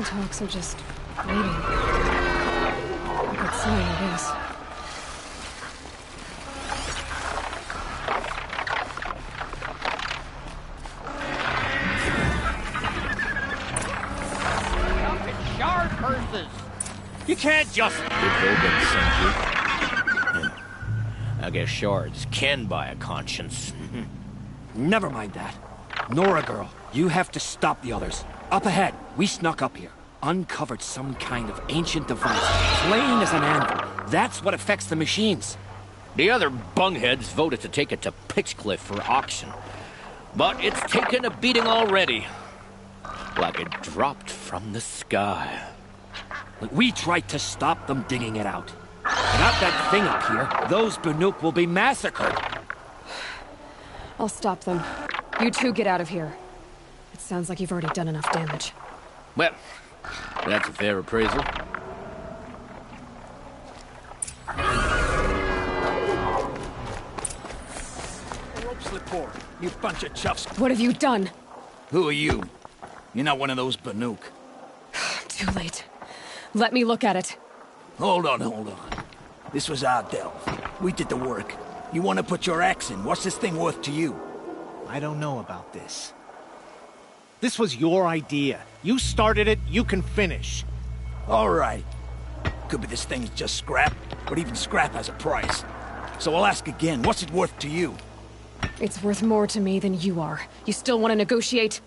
Hawks are just waiting. A good sign, I guess. Yard purses! You can't just... Did Hogan send you? I guess shards can buy a conscience. Never mind that. Nora girl, you have to stop the others. Up ahead, we snuck up here. Uncovered some kind of ancient device, plain as an anvil. That's what affects the machines. The other bungheads voted to take it to Pitchcliff for auction. But it's taken a beating already. Like it dropped from the sky. We tried to stop them digging it out. Without that thing up here, those Banuk will be massacred. I'll stop them. You two get out of here. It sounds like you've already done enough damage. Well, that's a fair appraisal. slip-por, you bunch of chuffs. What have you done? Who are you? You're not one of those Banuk. Too late. Let me look at it. Hold on. This was our delve. We did the work. You want to put your axe in? What's this thing worth to you? I don't know about this. This was your idea. You started it, you can finish. All right. Could be this thing's just scrap, but even scrap has a price. So I'll ask again, what's it worth to you? It's worth more to me than you are. You still want to negotiate?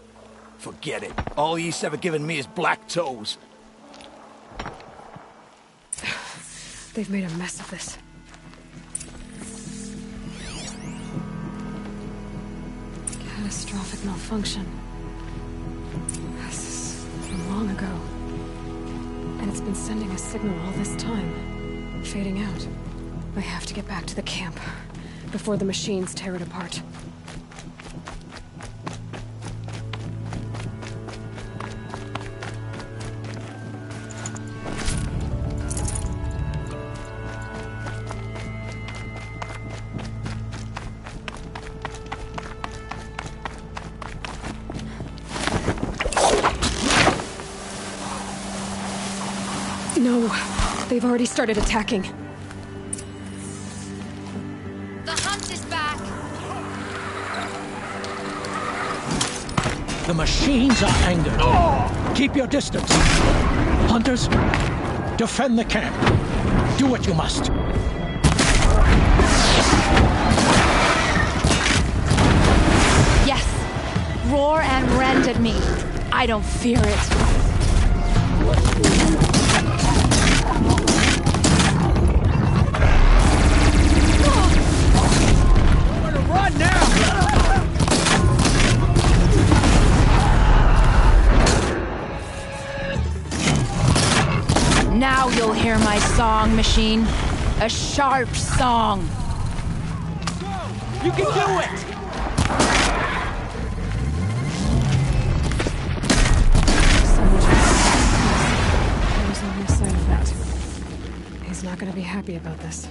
Forget it. All East's ever given me is black toes. They've made a mess of this. Catastrophic malfunction. This is from long ago. And it's been sending a signal all this time. Fading out. I have to get back to the camp before the machines tear it apart. No, they've already started attacking. The hunt is back. The machines are angered. Keep your distance. Hunters, defend the camp. Do what you must. Yes. Roar and rend at me. I don't fear it. Run now! Now you'll hear my song, machine. A sharp song. You can do it! There's only side effect. He's not gonna be happy about this.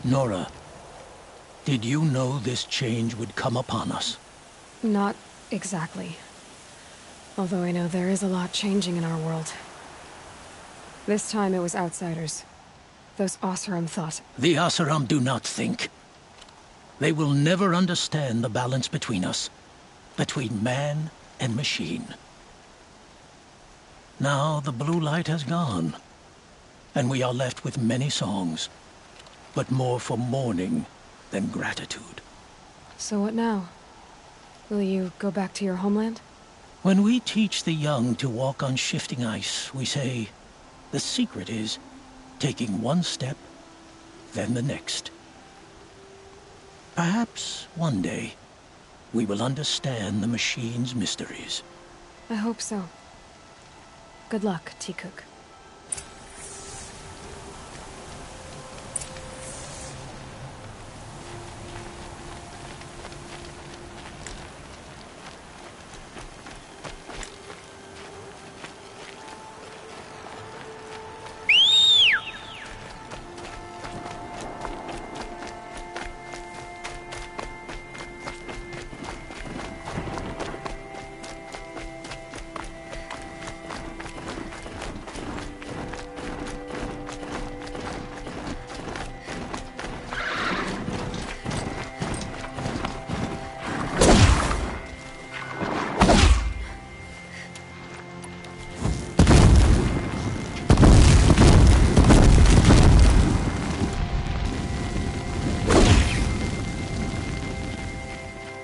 Nora, did you know this change would come upon us? Not exactly. Although I know there is a lot changing in our world. This time it was outsiders. Those Oseram thought. The Oseram do not think. They will never understand the balance between us, between man and machine. Now the blue light has gone, and we are left with many songs, but more for mourning than gratitude. So what now? Will you go back to your homeland? When we teach the young to walk on shifting ice, we say, the secret is taking one step, then the next. Perhaps one day, we will understand the machine's mysteries. I hope so. Good luck, T-Cook.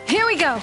Here we go!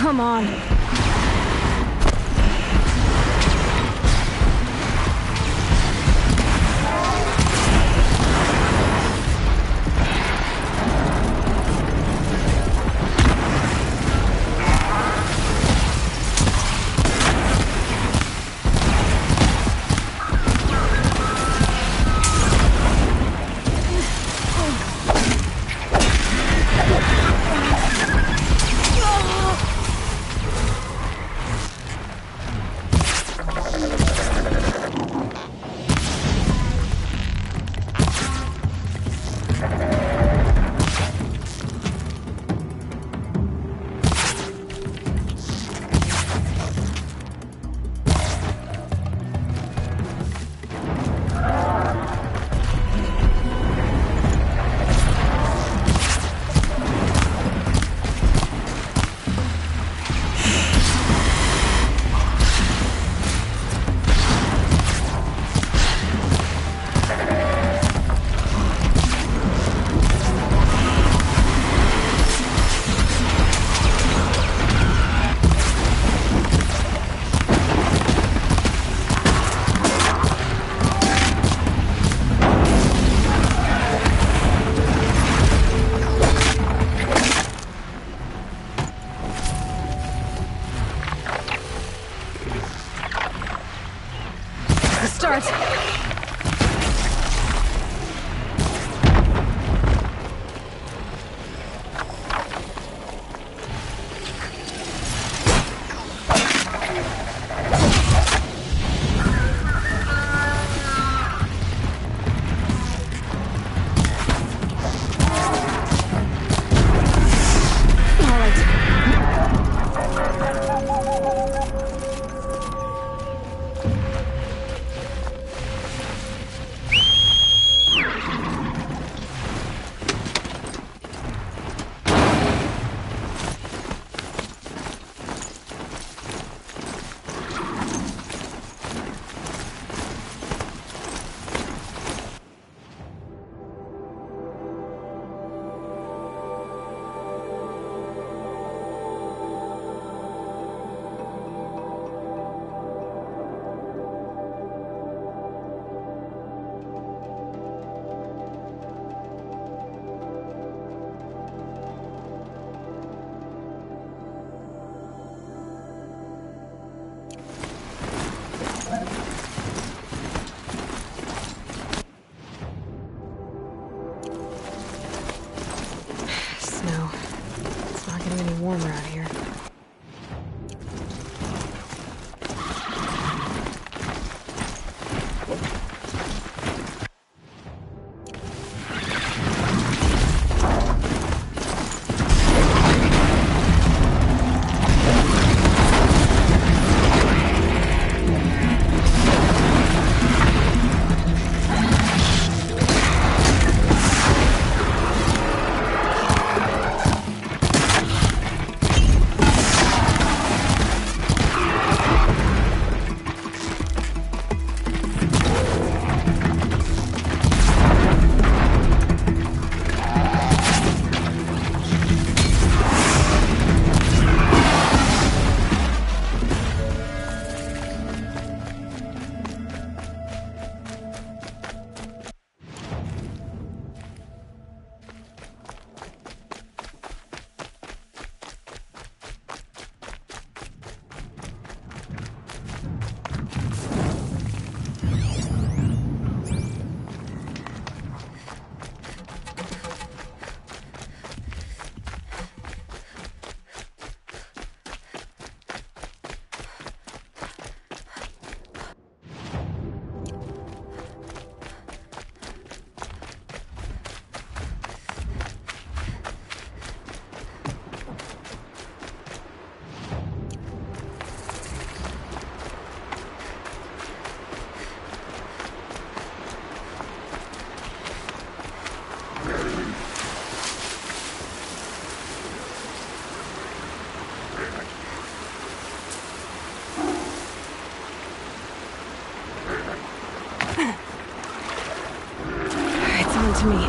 Come on. Start. Warmer out here. to me.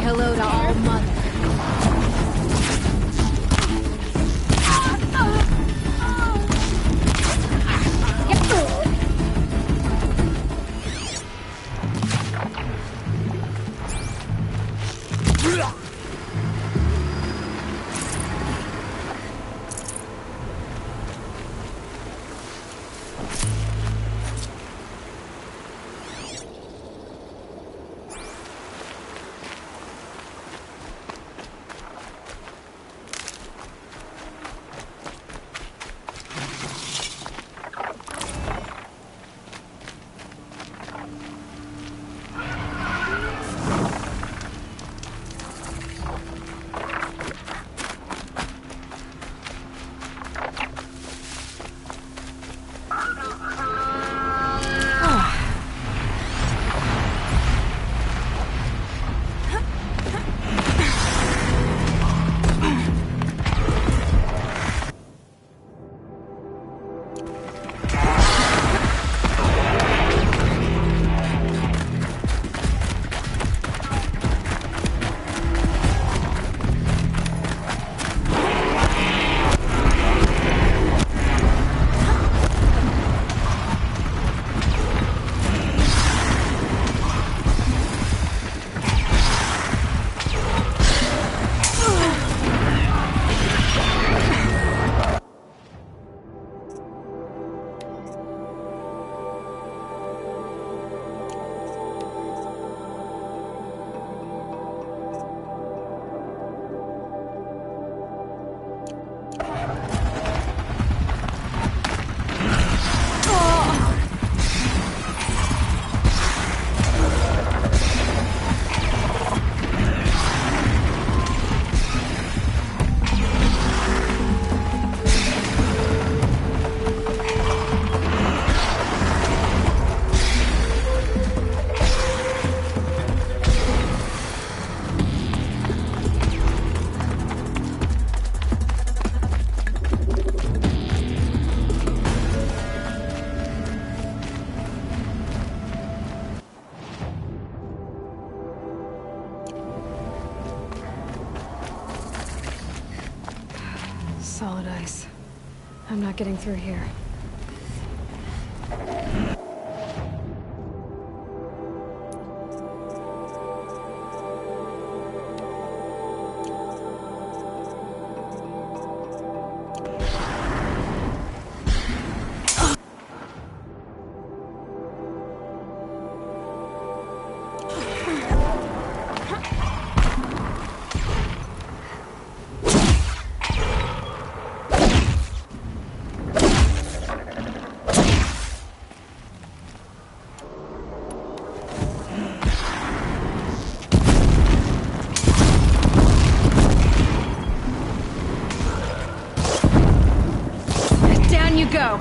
Hello to all mother. Solid ice. I'm not getting through here. You go.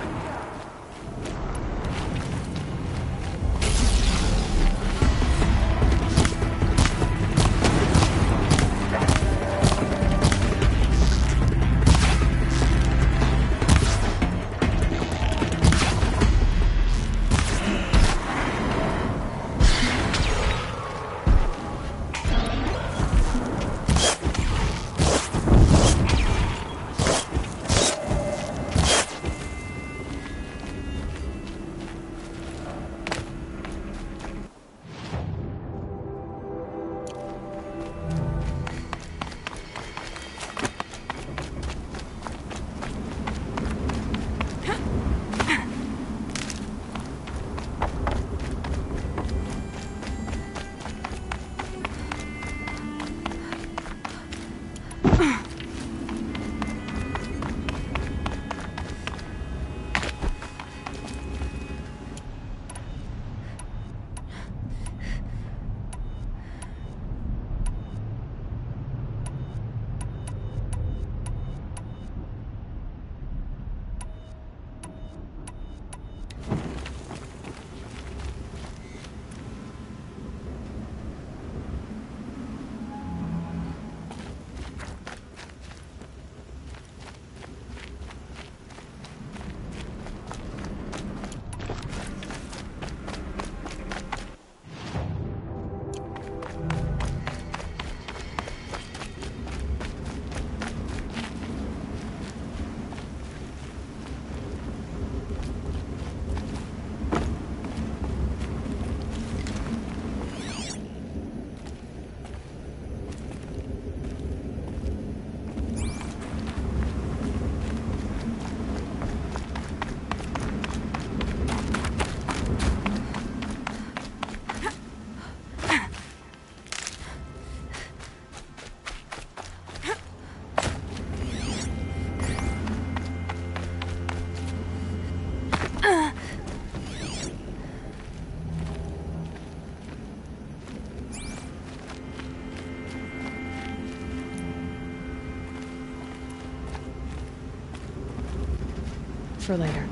for later.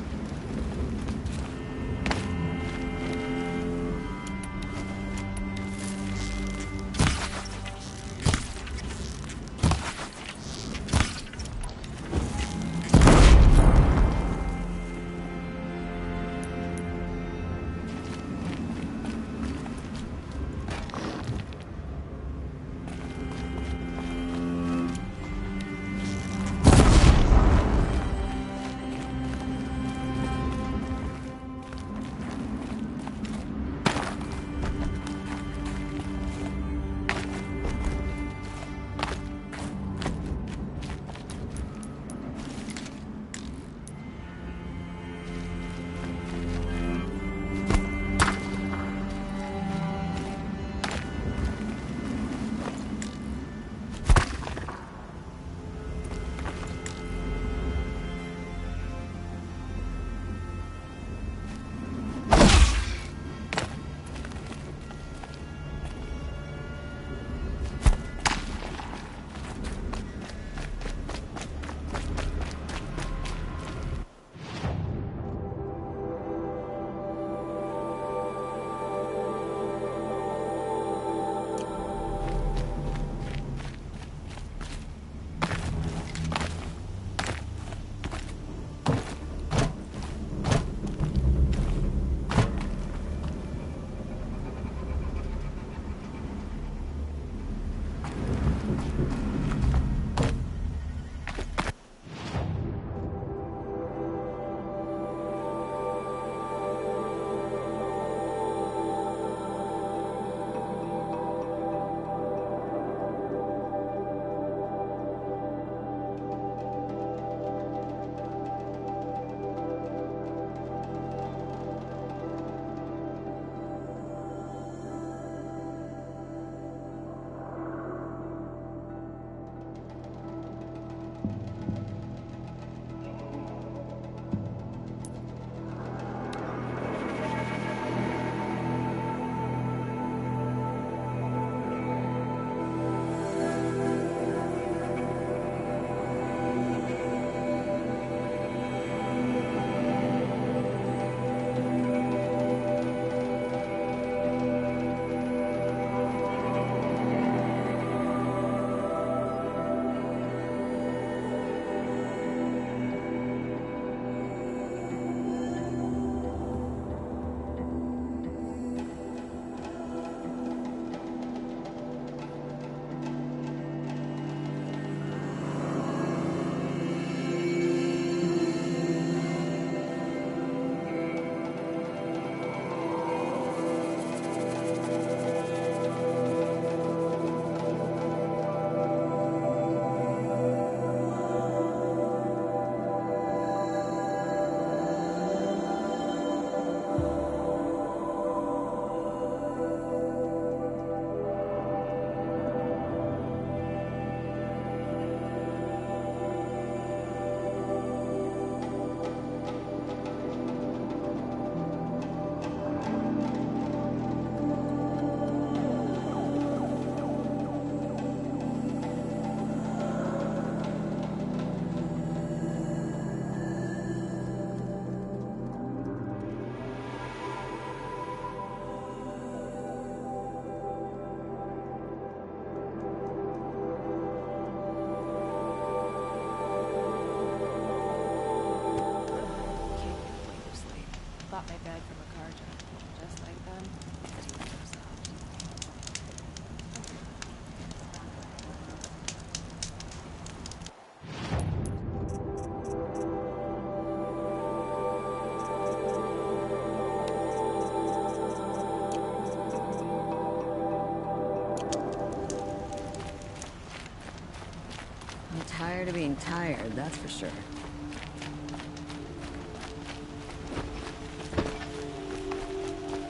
Tired of being tired, that's for sure.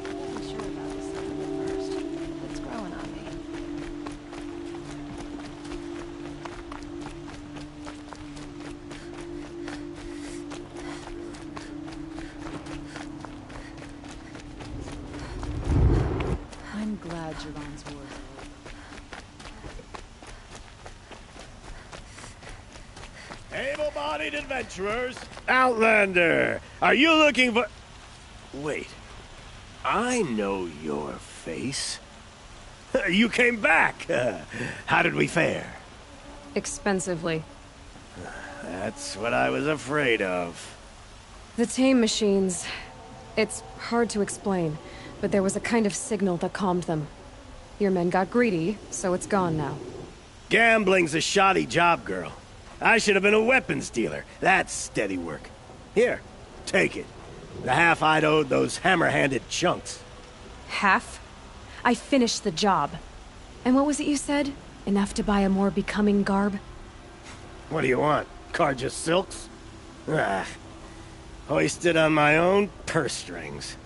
Wasn't sure about this stuff at first. It's growing on me. I'm glad Javon's wars are over. Able-bodied adventurers, Outlander! Are you looking for... Wait. I know your face. You came back. How did we fare? Expensively. That's what I was afraid of. The tame machines. It's hard to explain, but there was a kind of signal that calmed them. Your men got greedy, so it's gone now. Gambling's a shoddy job, girl. I should have been a weapons dealer. That's steady work. Here, take it. The half I'd owed those hammer-handed chunks. Half? I finished the job. And what was it you said? Enough to buy a more becoming garb? What do you want? Carja silks? Ah, hoisted on my own purse strings.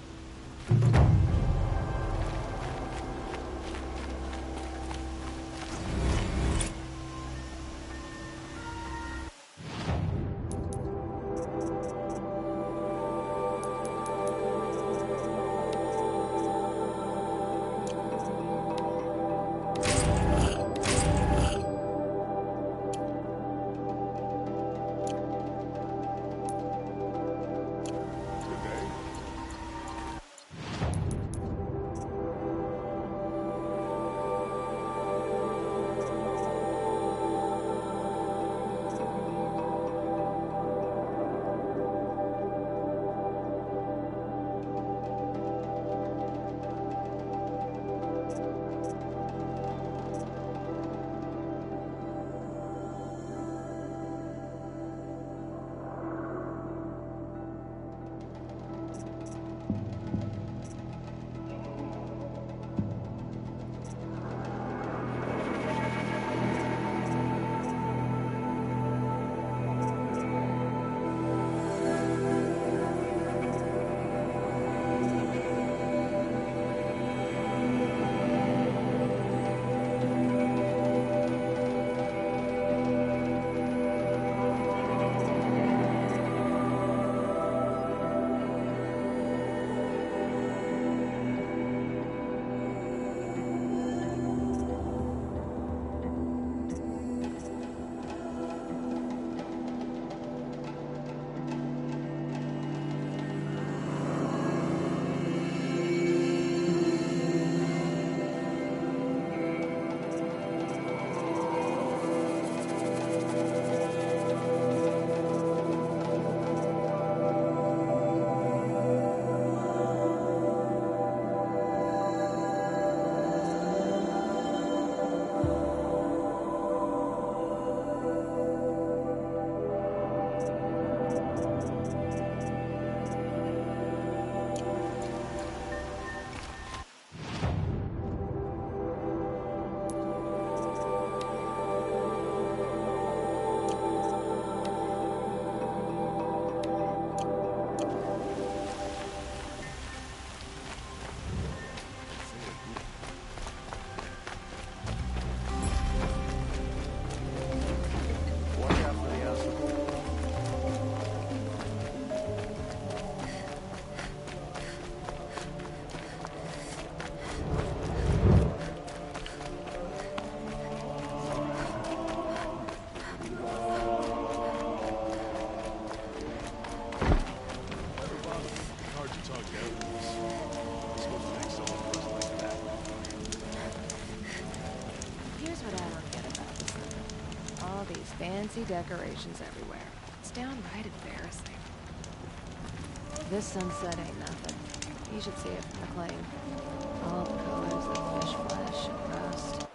Fancy decorations everywhere. It's downright embarrassing. This sunset ain't nothing. You should see it from the claim. All the colors of fish flesh and rust.